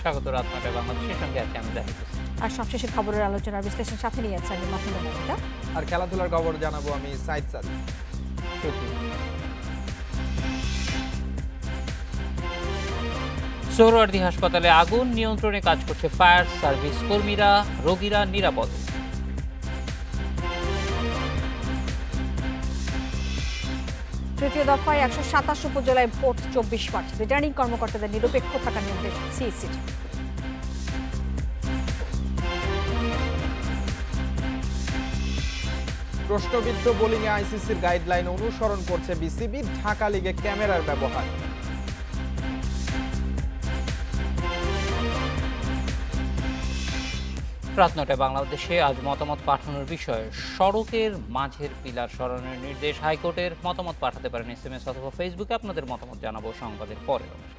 স্বাগত রাত ৯টায় বাংলাদেশের সঙ্গে আছে আমি জাহিদ হোসেন। আর সবশেষের খবরের আলোচনার বিশ্লেষণ সাথে নিয়ে যাচ্ছে আমি মাহমুদা মমিতা। আর খেলাধুলার খবর জানাবো আমি সাইদ সাদিক। সোহরাওয়ার্দী হাসপাতালে আগুন নিয়ন্ত্রণে কাজ করছে ফায়ার সার্ভিস কর্মীরা, রোগীরা নিরাপদ। তৃতীয় দফায় ১২৭ উপজেলায় ভোট ২৪ মার্চ। রিটার্নিং কর্মকর্তাদের নিরপেক্ষ থাকার নির্দেশ সিইসির। প্রশ্নবিদ্ধ বোলিংয়ে আইসিসির গাইডলাইন অনুসরণ করছে বিসিবি, ঢাকা লিগে ক্যামেরার ব্যবহার। রাত ৯টায় বাংলাদেশে আজ মতামত পাঠানোর বিষয়ে সড়কের মাঝের পিলার সরানোর নির্দেশ হাইকোর্টের। মতামত পাঠাতে পারেন SMS অথবা ফেসবুকে। আপনাদের মতামত জানাবো সংবাদের পরের অংশে।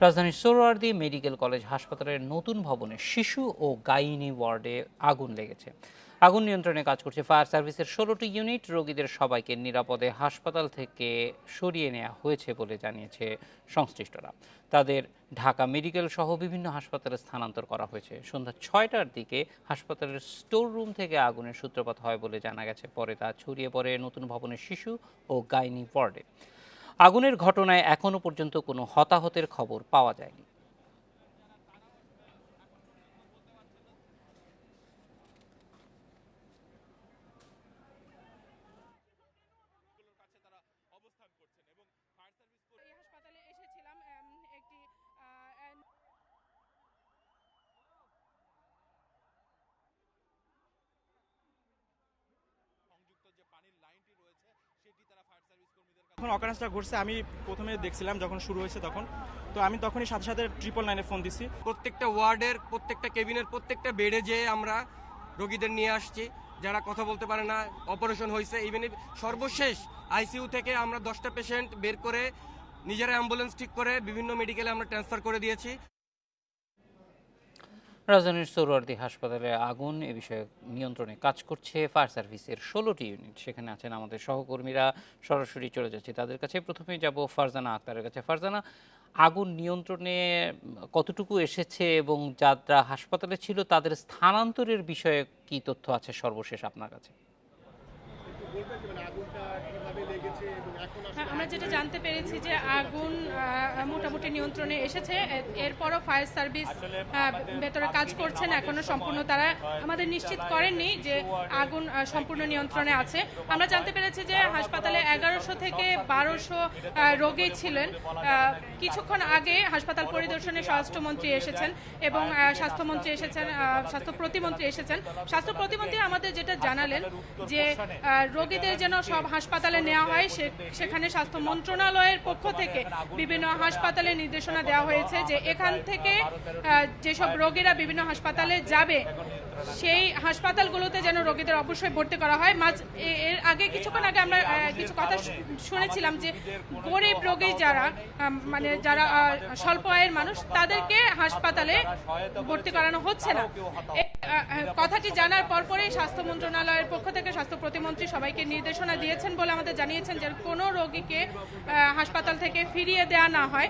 রাজধানীর সোহরাওয়ার্দী মেডিকেল কলেজ হাসপাতালের নতুন ভবনে শিশু ও গাইনি ওয়ার্ডে আগুন লেগেছে। আগুন নিয়ন্ত্রণে কাজ করছে ফায়ার সার্ভিসের ১৬টি ইউনিট। রোগীদের সবাইকে নিরাপদে হাসপাতাল থেকে সরিয়ে নেওয়া হয়েছে বলে জানিয়েছে সংশ্লিষ্টরা। তাদের ঢাকা মেডিকেল সহ বিভিন্ন হাসপাতালে স্থানান্তর করা হয়েছে। সন্ধ্যা ৬টার দিকে হাসপাতালের স্টোর রুম থেকে আগুনের সূত্রপাত হয় বলে জানা গেছে। পরে তা ছড়িয়ে পড়ে নতুন ভবনের শিশু ও গাইনি ওয়ার্ডে। আগুনের ঘটনায় এখনও পর্যন্ত কোনো হতাহতের খবর পাওয়া যায়নি। যখন অকারেন্সটা ঘটছে আমি প্রথমে দেখছিলাম যখন শুরু হয়েছে তখন, তো আমি তখনই সাথে সাথে 999-এ ফোন দিছি। প্রত্যেকটা ওয়ার্ডের প্রত্যেকটা কেবিনের প্রত্যেকটা বেডে যেয়ে আমরা রোগীদের নিয়ে আসছি যারা কথা বলতে পারে না, অপারেশন হয়েছে। ইভেন সর্বশেষ আইসিইউ থেকে আমরা 10টা পেশেন্ট বের করে নিজেরা অ্যাম্বুলেন্স ঠিক করে বিভিন্ন মেডিকেলে আমরা ট্রান্সফার করে দিয়েছি। রাজধানীর সোহরাওয়ার্দী হাসপাতালে আগুন এ বিষয়ে নিয়ন্ত্রণে কাজ করছে ফায়ার সার্ভিসের 16টি ইউনিট। সেখানে আছেন আমাদের সহকর্মীরা। সরাসরি চলে যাচ্ছে তাদের কাছে। প্রথমেই যাব ফারজানা আক্তারের কাছে। ফারজানা, আগুন নিয়ন্ত্রণে কতটুকু এসেছে এবং যারা হাসপাতালে ছিল তাদের স্থানান্তরের বিষয়ে কি তথ্য আছে সর্বশেষ আপনার কাছে? আমরা যেটা জানতে পেরেছি যে আগুন মোটামুটি নিয়ন্ত্রণে এসেছে। এরপরও ফায়ার সার্ভিস ভেতরে কাজ করছেন, এখনো সম্পূর্ণ তারা আমাদের নিশ্চিত করেননি যে আগুন সম্পূর্ণ নিয়ন্ত্রণে আছে। আমরা জানতে পেরেছি যে হাসপাতালে 1100 থেকে 1200 রোগী ছিলেন। কিছুক্ষণ আগে হাসপাতাল পরিদর্শনে স্বরাষ্ট্রমন্ত্রী এসেছেন এবং স্বাস্থ্যমন্ত্রী এসেছেন, স্বাস্থ্য প্রতিমন্ত্রী এসেছেন। স্বাস্থ্য প্রতিমন্ত্রী আমাদের যেটা জানালেন যে রোগীদের যেন সব হাসপাতালে নেওয়া হয়, সেখানে স্বাস্থ্য মন্ত্রণালয়ের পক্ষ থেকে বিভিন্ন হাসপাতালে নির্দেশনা দেওয়া হয়েছে যে এখান থেকে যেসব রোগীরা বিভিন্ন হাসপাতালে যাবে সেই হাসপাতালগুলোতে যেন রোগীদের অবশ্যই ভর্তি করা হয়। এর আগে কিছুক্ষণ আগে আমরা কিছু কথা শুনেছিলাম যে গরিব রোগী যারা মানে যারা স্বল্প আয়ের মানুষ তাদেরকে হাসপাতালে ভর্তি করানো হচ্ছে না। কথাটি জানার পরপরই স্বাস্থ্য মন্ত্রণালয়ের পক্ষ থেকে স্বাস্থ্য প্রতিমন্ত্রী সবাইকে নির্দেশনা দিয়েছেন বলে আমাদের জানিয়েছেন যে কোনো রোগীকে হাসপাতাল থেকে ফিরিয়ে দেওয়া না হয়।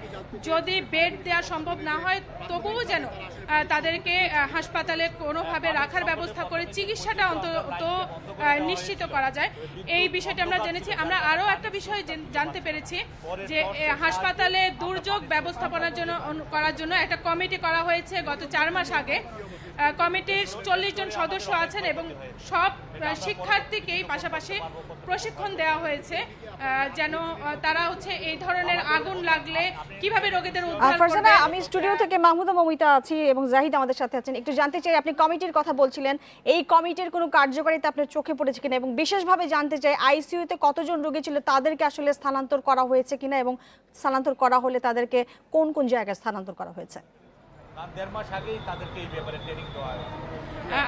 যদি বেড দেওয়া সম্ভব না হয় তবুও যেন তাদেরকে হাসপাতালে কোনোভাবে রাখার ব্যবস্থা করে চিকিৎসাটা অন্তত নিশ্চিত করা যায়। এই বিষয়টা আমরা জেনেছি। আমরা আরও একটা বিষয় জানতে পেরেছি যে হাসপাতালে দুর্যোগ ব্যবস্থাপনার জন্য করার জন্য একটা কমিটি করা হয়েছে গত 4 মাস আগে। কমিটির 40 জন সদস্য আছেন এবং সব শিক্ষার্থীকেই পাশাপাশি প্রশিক্ষণ দেওয়া হয়েছে যেন তারা এই ধরনের আগুন লাগলে কিভাবে রোগীদের উদ্ধার করবে। আমি স্টুডিও থেকে মাহমুদা মমিতা আছি এবং জাহিদ আমাদের সাথে আছেন। একটু জানতে চাই, আপনি কমিটির কথা বলছিলেন, এই কমিটির কোনো কার্যকারিতা আপনার চোখে পড়েছে কিনা এবং বিশেষভাবে জানতে চাই আইসিইউতে কতজন রোগী ছিল তাদেরকে আসলে স্থানান্তর করা হয়েছে কিনা এবং স্থানান্তর করা হলে তাদেরকে কোন কোন জায়গায় স্থানান্তর করা হয়েছে? 1.5 মাস আগেই তাদেরকে এই ব্যাপারে ট্রেনিং দেওয়া হয়েছে।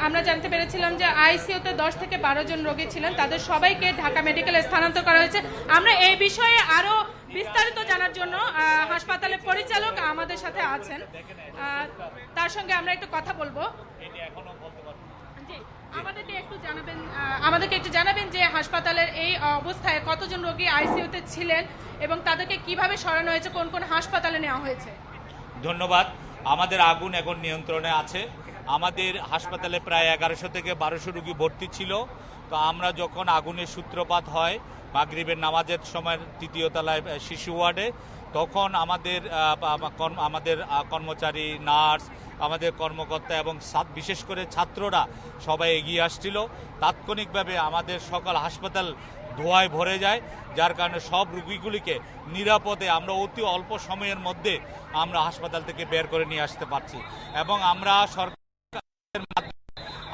আমরা জানতে পেরেছিলাম যে আইসিইউতে 10 থেকে 12 জন রোগী ছিলেন, তাদের সবাইকে ঢাকা মেডিকেলে স্থানান্তর করা হয়েছে। আমরা এই বিষয়ে আরো বিস্তারিত জানার জন্য হাসপাতালের পরিচালক আমাদের সাথে আছেন, তার সঙ্গে আমরা একটু কথা বলবো। আমাদেরকে একটু জানাবেন যে হাসপাতালের এই অবস্থায় কতজন রোগী আইসিইউতে ছিলেন এবং তাদেরকে কিভাবে সরানো হয়েছে, কোন কোন হাসপাতালে নেওয়া হয়েছে? ধন্যবাদ। আমাদের আগুন এখন নিয়ন্ত্রণে আছে। আমাদের হাসপাতালে প্রায় 1100 থেকে 1200 রোগী ভর্তি ছিল। তো আমরা যখন আগুনের সূত্রপাত হয় মাগরিবের নামাজের সময় 3য় তলায় শিশু ওয়ার্ডে, তখন আমাদের কর্মচারী, নার্স, আমাদের কর্মকর্তা এবং বিশেষ করে ছাত্ররা সবাই এগিয়ে আসছিল। তাৎক্ষণিকভাবে আমাদের সকল হাসপাতাল ধোঁয়ায় ভরে যায়, যার কারণে সব রোগীগুলিকে নিরাপদে আমরা অতি অল্প সময়ের মধ্যে আমরা হাসপাতাল থেকে বের করে নিয়ে আসতে পারছি। এবং আমরা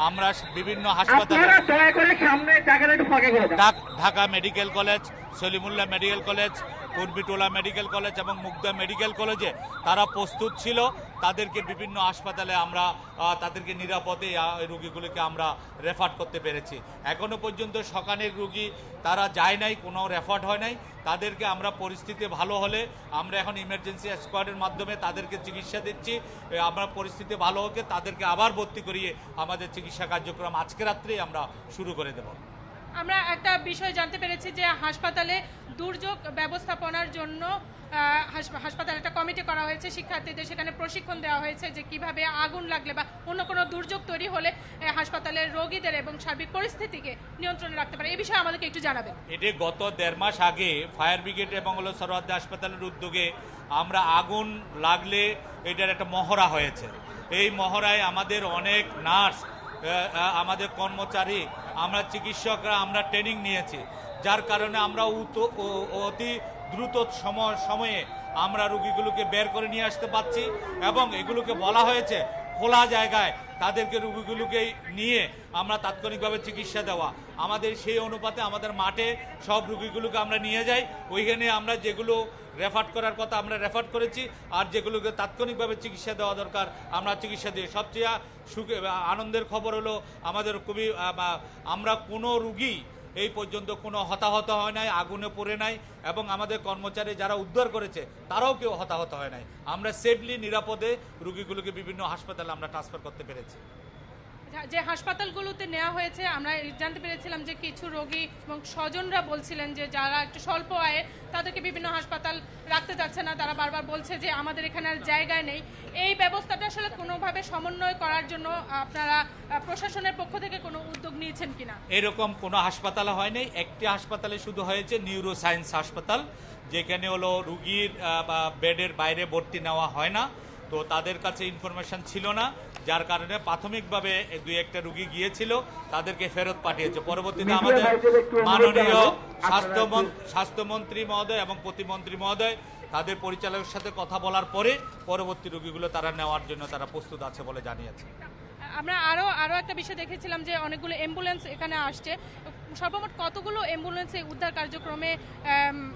আমরা বিভিন্ন হাসপাতালে Dhaka medical college, Salimullah medical college, Kurmitola medical college এবং মুগদা মেডিকেল কলেজে তারা প্রস্তুত ছিল। তাদেরকে বিভিন্ন হাসপাতালে আমরা তাদেরকে নিরাপদে রোগীগুলিকে আমরা রেফার করতে পেরেছি। এখনো পর্যন্ত সকালের রোগী তারা যায় নাই, কোনো রেফার হয় নাই। তাদেরকে আমরা পরিস্থিতি ভালো হলে আমরা এখন ইমার্জেন্সি স্কোয়াডের মাধ্যমে তাদেরকে চিকিৎসা দিচ্ছি। আমরা পরিস্থিতি ভালো হোক তাদেরকে আবার ভর্তি করিয়ে আমাদের চিকিৎসা কার্যক্রম আজকে রাত্রেই আমরা শুরু করে দেব। আমরা একটা বিষয় জানতে পেরেছি যে হাসপাতালে দুর্যোগ ব্যবস্থাপনার জন্য হাসপাতালে একটা কমিটি করা হয়েছে, শিক্ষার্থীদের সেখানে প্রশিক্ষণ দেওয়া হয়েছে যে কিভাবে আগুন লাগলে বা অন্য কোনো দুর্যোগ তৈরি হলে হাসপাতালের রোগীদের এবং সার্বিক পরিস্থিতিকে নিয়ন্ত্রণে রাখতে পারে। এই বিষয়ে আমাদেরকে একটু জানাবেন। এটি গত 1.5 মাস আগে ফায়ার ব্রিগেড এবং সরওয়ার্দী হাসপাতালের উদ্যোগে আমরা আগুন লাগলে এটার একটা মহড়া হয়েছে। এই মহড়ায় আমাদের অনেক নার্স, আমাদের কর্মচারী, আমরা চিকিৎসকরা আমরা ট্রেনিং নিয়েছি, যার কারণে আমরা অতি দ্রুত সময়ে আমরা রোগীগুলোকে বের করে নিয়ে আসতে পারছি। এবং এগুলোকে বলা হয়েছে খোলা জায়গায় তাদেরকে রোগীগুলোকে নিয়ে আমরা তাৎক্ষণিকভাবে চিকিৎসা দেওয়া। আমাদের সেই অনুপাতে আমাদের মাঠে সব রোগীগুলোকে আমরা নিয়ে যাই, ওইখানে আমরা যেগুলো রেফার করার কথা আমরা রেফার করেছি, আর যেগুলোকে তাৎক্ষণিকভাবে চিকিৎসা দেওয়া দরকার আমরা চিকিৎসা দিই। সবচেয়ে আনন্দের খবর হলো আমাদের আমরা কোনো রুগী এই পর্যন্ত কোনো হতাহত হয় নাই, আগুনে পড়ে নাই, এবং আমাদের কর্মচারী যারা উদ্ধার করেছে তারাও কেউ হতাহত হয় নাই। আমরা সেফলি নিরাপদে রোগীগুলোকে বিভিন্ন হাসপাতালে আমরা ট্রান্সফার করতে পেরেছি। যে হাসপাতালগুলোতে নেওয়া হয়েছে আমরা জানতে পেরেছিলাম যে কিছু রোগী এবং স্বজনরা বলছিলেন যে যারা একটু স্বল্প আয়ে তাদেরকে বিভিন্ন হাসপাতাল রাখতে যাচ্ছে না, তারা বারবার বলছে যে আমাদের এখানে আর জায়গায় নেই। এই ব্যবস্থাটা আসলে কোনোভাবে সমন্বয় করার জন্য আপনারা প্রশাসনের পক্ষ থেকে কোনো উদ্যোগ নিয়েছেন কিনা? এরকম কোনো হাসপাতালে হয়নি। একটি হাসপাতালে শুধু হয়েছে নিউরো সায়েন্স হাসপাতাল, যেখানে হলো রুগীর বেডের বাইরে ভর্তি নেওয়া হয় না। তো তাদের কাছে ইনফরমেশন ছিল না, যার কারণে প্রাথমিকভাবে 2-1টা রুগী গিয়েছিল, তাদেরকে ফেরত পাঠিয়েছে। পরবর্তীতে আমাদের মাননীয় স্বাস্থ্যমন্ত্রী মহোদয় এবং প্রতিমন্ত্রী মহোদয় তাদের পরিচালকের সাথে কথা বলার পরে পরবর্তী রোগীগুলো তারা নেওয়ার জন্য তারা প্রস্তুত আছে বলে জানিয়েছে। আমরা আরো একটা বিষয় দেখেছিলাম যে অনেকগুলো অ্যাম্বুলেন্স এখানে আসছে। সর্বমোট কতগুলো অ্যাম্বুলেন্সে উদ্ধার কার্যক্রমে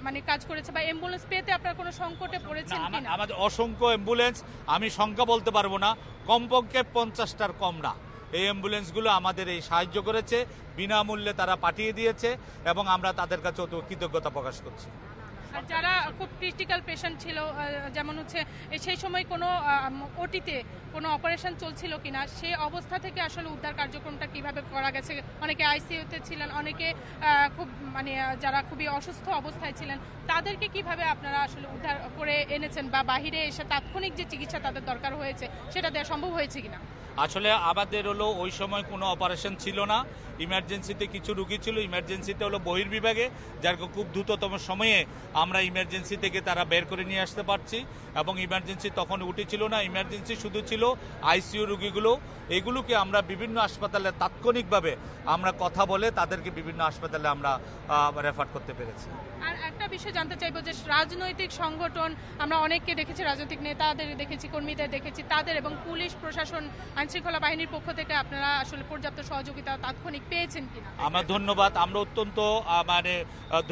মানে কাজ করেছে, বা অ্যাম্বুলেন্স পেতে আপনারা কোনো সংকটে পড়েছেন কিনা? আমাদের অসংখ্য অ্যাম্বুলেন্স, আমি সংখ্যা বলতে পারবো না, কমপক্ষে 50টার কম না। এই অ্যাম্বুলেন্সগুলো আমাদের এই সাহায্য করেছে, বিনামূল্যে তারা পাঠিয়ে দিয়েছে, এবং আমরা তাদের কাছে কৃতজ্ঞতা প্রকাশ করছি। আর যারা খুব ক্রিটিক্যাল পেশেন্ট ছিল, যেমন হচ্ছে সেই সময় কোনো ওটিতে কোনো অপারেশন চলছিল কিনা, সেই অবস্থা থেকে আসলে উদ্ধার কার্যক্রমটা কিভাবে করা গেছে? অনেকে আইসিইউতে ছিলেন, অনেকে খুব মানে যারা খুবই অসুস্থ অবস্থায় ছিলেন, তাদেরকে কিভাবে আপনারা আসলে উদ্ধার করে এনেছেন, বা বাহিরে এসে তাৎক্ষণিক যে চিকিৎসা তাদের দরকার হয়েছে সেটা দেওয়া সম্ভব হয়েছে কিনা? আসলে আমাদের হলো ওই সময় কোনো অপারেশন ছিল না, ইমার্জেন্সিতে কিছু রুগী ছিল, ইমার্জেন্সিতে হলো বহির্বিভাগে, যার খুব দ্রুততম সময়ে আমরা ইমার্জেন্সি থেকে তারা বের করে নিয়ে আসতে পারছি। এবং ইমার্জেন্সি তখন উঠেছিল না, ইমার্জেন্সি শুধু ছিল আইসিইউ রুগীগুলো। এগুলোকে আমরা বিভিন্ন হাসপাতালে তাৎক্ষণিকভাবে আমরা কথা বলে তাদেরকে বিভিন্ন হাসপাতালে আমরা রেফার করতে পেরেছি। আর একটা বিষয় জানতে চাইবো যে রাজনৈতিক সংগঠন আমরা অনেককে দেখেছি, রাজনৈতিক নেতাদের দেখেছি, কর্মীদের দেখেছি, তাদের এবং পুলিশ প্রশাসন, আইনশৃঙ্খলা বাহিনীর পক্ষ থেকে আপনারা আসলে পর্যাপ্ত সহযোগিতা তাৎক্ষণিক পেয়েছেন কিনা? আমরা অত্যন্ত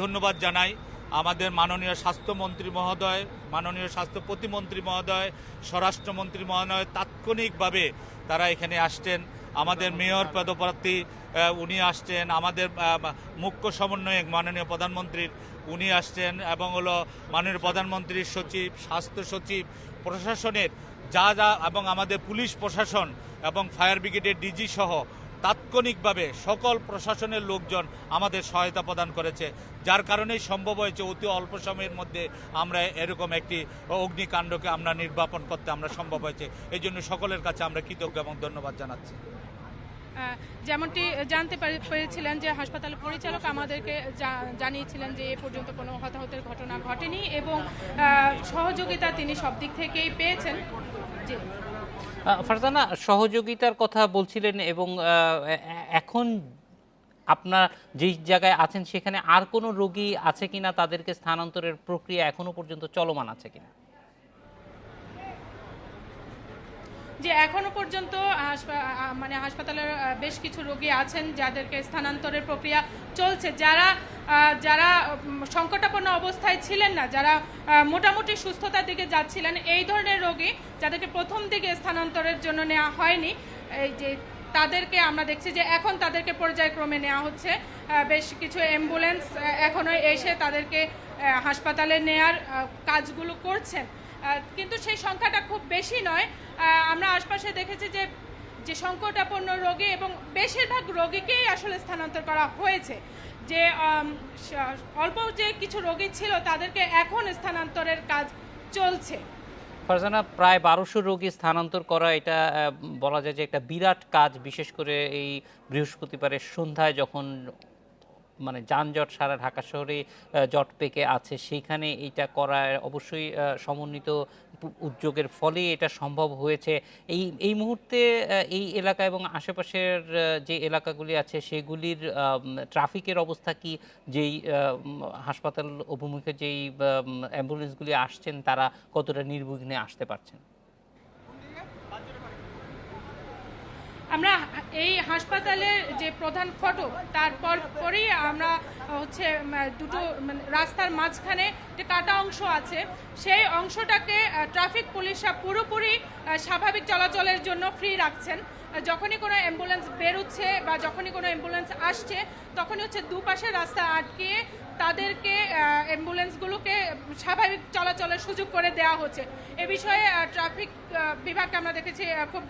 ধন্যবাদ জানাই আমাদের মাননীয় স্বাস্থ্যমন্ত্রী মহোদয়, মাননীয় স্বাস্থ্য প্রতিমন্ত্রী মহোদয়, স্বরাষ্ট্রমন্ত্রী মহোদয় তাৎক্ষণিকভাবে তারা এখানে আসছেন। আমাদের মেয়র পদপ্রার্থী উনি আসছেন, আমাদের মুখ্য সমন্বয়ক মাননীয় প্রধানমন্ত্রীর উনি আসছেন, এবং হলো মাননীয় প্রধানমন্ত্রীর সচিব, স্বাস্থ্য সচিব, প্রশাসনের যা এবং আমাদের পুলিশ প্রশাসন এবং ফায়ার ব্রিগেডের ডিজি সহ তাৎক্ষণিকভাবে সকল প্রশাসনের লোকজন আমাদের সহায়তা প্রদান করেছে, যার কারণেই সম্ভব হয়েছে অতি অল্প সময়ের মধ্যে আমরা এরকম একটি অগ্নিকাণ্ডকে আমরা নির্বাপন করতে আমরা সম্ভব হয়েছে। এই জন্য সকলের কাছে আমরা কৃতজ্ঞ এবং ধন্যবাদ জানাচ্ছি। যেমনটি জানতে পেরেছিলেন যে হাসপাতালের পরিচালক আমাদেরকে জানিয়েছিলেন যে এ পর্যন্ত কোনো হতাহতের ঘটনা ঘটেনি এবং সহযোগিতা তিনি সব দিক থেকেই পেয়েছেন। জি ফারজানা, সহযোগিতার কথা বলছিলেন এবং এখন আপনার যেই জায়গায় আছেন সেখানে আর কোনো রোগী আছে কিনা, তাদেরকে স্থানান্তরের প্রক্রিয়া এখনো পর্যন্ত চলমান আছে কিনা? যে এখনো পর্যন্ত মানে হাসপাতালের বেশ কিছু রোগী আছেন যাদেরকে স্থানান্তরের প্রক্রিয়া চলছে, যারা সংকটাপন্ন অবস্থায় ছিলেন না, যারা মোটামুটি সুস্থতার দিকে যাচ্ছিলেন, এই ধরনের রোগী যাদেরকে প্রথম দিকে স্থানান্তরের জন্য নেওয়া হয়নি, এই যে তাদেরকে আমরা দেখছি যে এখন তাদেরকে পর্যায়ক্রমে নেওয়া হচ্ছে। বেশ কিছু অ্যাম্বুলেন্স এখনো এসে তাদেরকে হাসপাতালে নেয়ার কাজগুলো করছেন, কিন্তু সেই সংখ্যাটা খুব বেশি নয়। আমরা আশপাশে দেখেছি যে সংকটাপন্ন রোগী এবং বেশিরভাগ রোগীকেই আসলে স্থানান্তর করা হয়েছে। যে অল্প যে কিছু রোগী ছিল তাদেরকে এখন স্থানান্তরের কাজ চলছে। ফারজানা, প্রায় 1200 রোগী স্থানান্তর করা, এটা বলা যায় যে একটা বিরাট কাজ, বিশেষ করে এই বৃহস্পতিবারের সন্ধ্যায় যখন মানে যানজট সারা ঢাকা শহরে জট পেকে আছে, সেইখানে এটা করা অবশ্যই সমন্বিত উদ্যোগের ফলে এটা সম্ভব হয়েছে। এই মুহূর্তে এই এলাকা এবং আশেপাশের যে এলাকাগুলি আছে সেগুলির ট্রাফিকের অবস্থা কি? যেই হাসপাতাল অভিমুখে যেই অ্যাম্বুলেন্সগুলি আসছেন তারা কতটা নির্বিঘ্নে আসতে পারছেন? আমরা এই হাসপাতালের যে প্রধান ফটক তারপর পরেই আমরা হচ্ছে দুটো রাস্তার মাঝখানে যে কাটা অংশ আছে সেই অংশটাকে ট্রাফিক পুলিশরা পুরোপুরি স্বাভাবিক চলাচলের জন্য ফ্রি রাখছেন। যখনই কোনো অ্যাম্বুলেন্স বেরোচ্ছে বা যখনই কোনো অ্যাম্বুলেন্স আসছে তখনই হচ্ছে দুপাশে রাস্তা আটকে তাদেরকে অ্যাম্বুলেন্সগুলোকে স্বাভাবিক চলাচলের সুযোগ করে দেওয়া হচ্ছে। এ বিষয়ে ট্রাফিক বিভাগকে আমরা দেখেছি খুব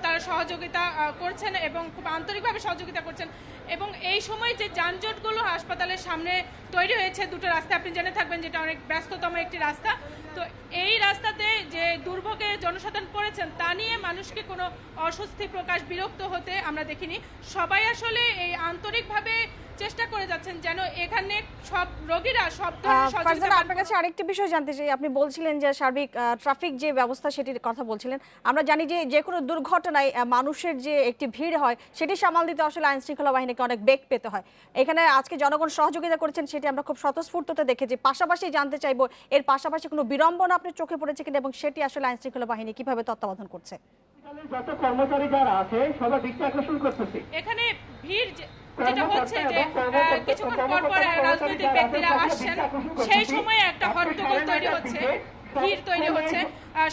তারা সহযোগিতা করছেন এবং খুব আন্তরিকভাবে সহযোগিতা করছেন। এবং এই সময় যে যানজটগুলো হাসপাতালের সামনে তৈরি হয়েছে, দুটো রাস্তা আপনি জেনে থাকবেন যেটা অনেক ব্যস্ততম একটি রাস্তা, তো এই রাস্তাতে যে দুর্ভোগে জনসাধারণ পড়েছেন তা নিয়ে মানুষকে কোনো অস্বস্তি প্রকাশ, বিরক্ত হতে আমরা দেখিনি। সবাই আসলে এই আন্তরিকভাবে চেষ্টা করে যাচ্ছেন যেন এখানে সব রোগীরা সব ধরনের ফারজানা, আপনার কাছে আরেকটি বিষয় জানতে চাই। আপনি বলছিলেন যে সার্বিক ট্রাফিক যে ব্যবস্থা সেটির কথা বলছিলেন। আমরা জানি যে কোনো দুর্ঘটনায় মানুষের যে একটি ভিড় হয় সেটি সামাল দিতে আসলে আইন শৃঙ্খলা বাহিনীকে অনেক বেগ পেতে হয়। এখানে আজকে জনগণ সহযোগিতা করেছেন, সেটি আমরা খুব স্বতঃস্ফূর্ততে দেখেছি। পাশাপাশি জানতে চাইবো এর পাশাপাশি কোনো বিড়ম্বনা আপনার চোখে পড়েছে কিনা এবং সেটি আসলে আইন শৃঙ্খলা বাহিনী কিভাবে তত্ত্বাবধান করছে? যত কর্মচারী যারা আছে সবাই দৃষ্টি আকর্ষণ করতেছে। এখানে ভিড় যেটা হচ্ছে যে কিছুক্ষণ পর পর রাজনৈতিক ব্যক্তিরা আসছেন, সেই সময় একটা হট্টগোল তৈরি হচ্ছে, ভিড় তৈরি হচ্ছে।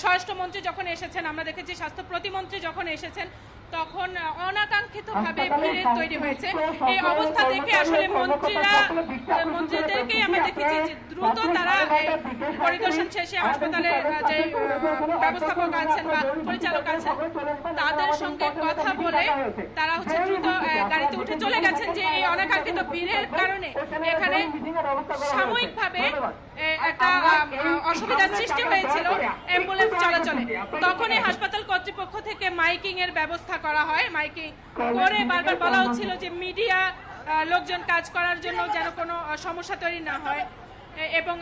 স্বরাষ্ট্রমন্ত্রী যখন এসেছেন, আমরা দেখেছি স্বাস্থ্য প্রতিমন্ত্রী যখন এসেছেন, তখন অনাকাঙ্ক্ষিতভাবে ভিড়ের তৈরি হয়েছে। এই অবস্থা থেকে আসলে মন্ত্রীদেরকেই আমরা দেখেছি যে দ্রুত তারা পরিদর্শন শেষে হাসপাতালের যে ব্যবস্থাপক আছেন বা পরিচালক আছেন তাদের সঙ্গে কথা বলে তারা হচ্ছে দ্রুত গাড়িতে উঠে চলে গেছেন। যে এই অনাকাঙ্ক্ষিত ভিড়ের কারণে এখানে সাময়িকভাবে একটা অসুবিধার সৃষ্টি হয়েছিল অ্যাম্বুলেন্স চলাচলে। তখনই হাসপাতাল কর্তৃপক্ষ থেকে মাইকিং এর ব্যবস্থা করা হয়। মাইকিং করে বারবার বলা হচ্ছিল যে মিডিয়া লোকজন কাজ করার জন্য যেন কোনো সমস্যা তৈরি না হয়, এবং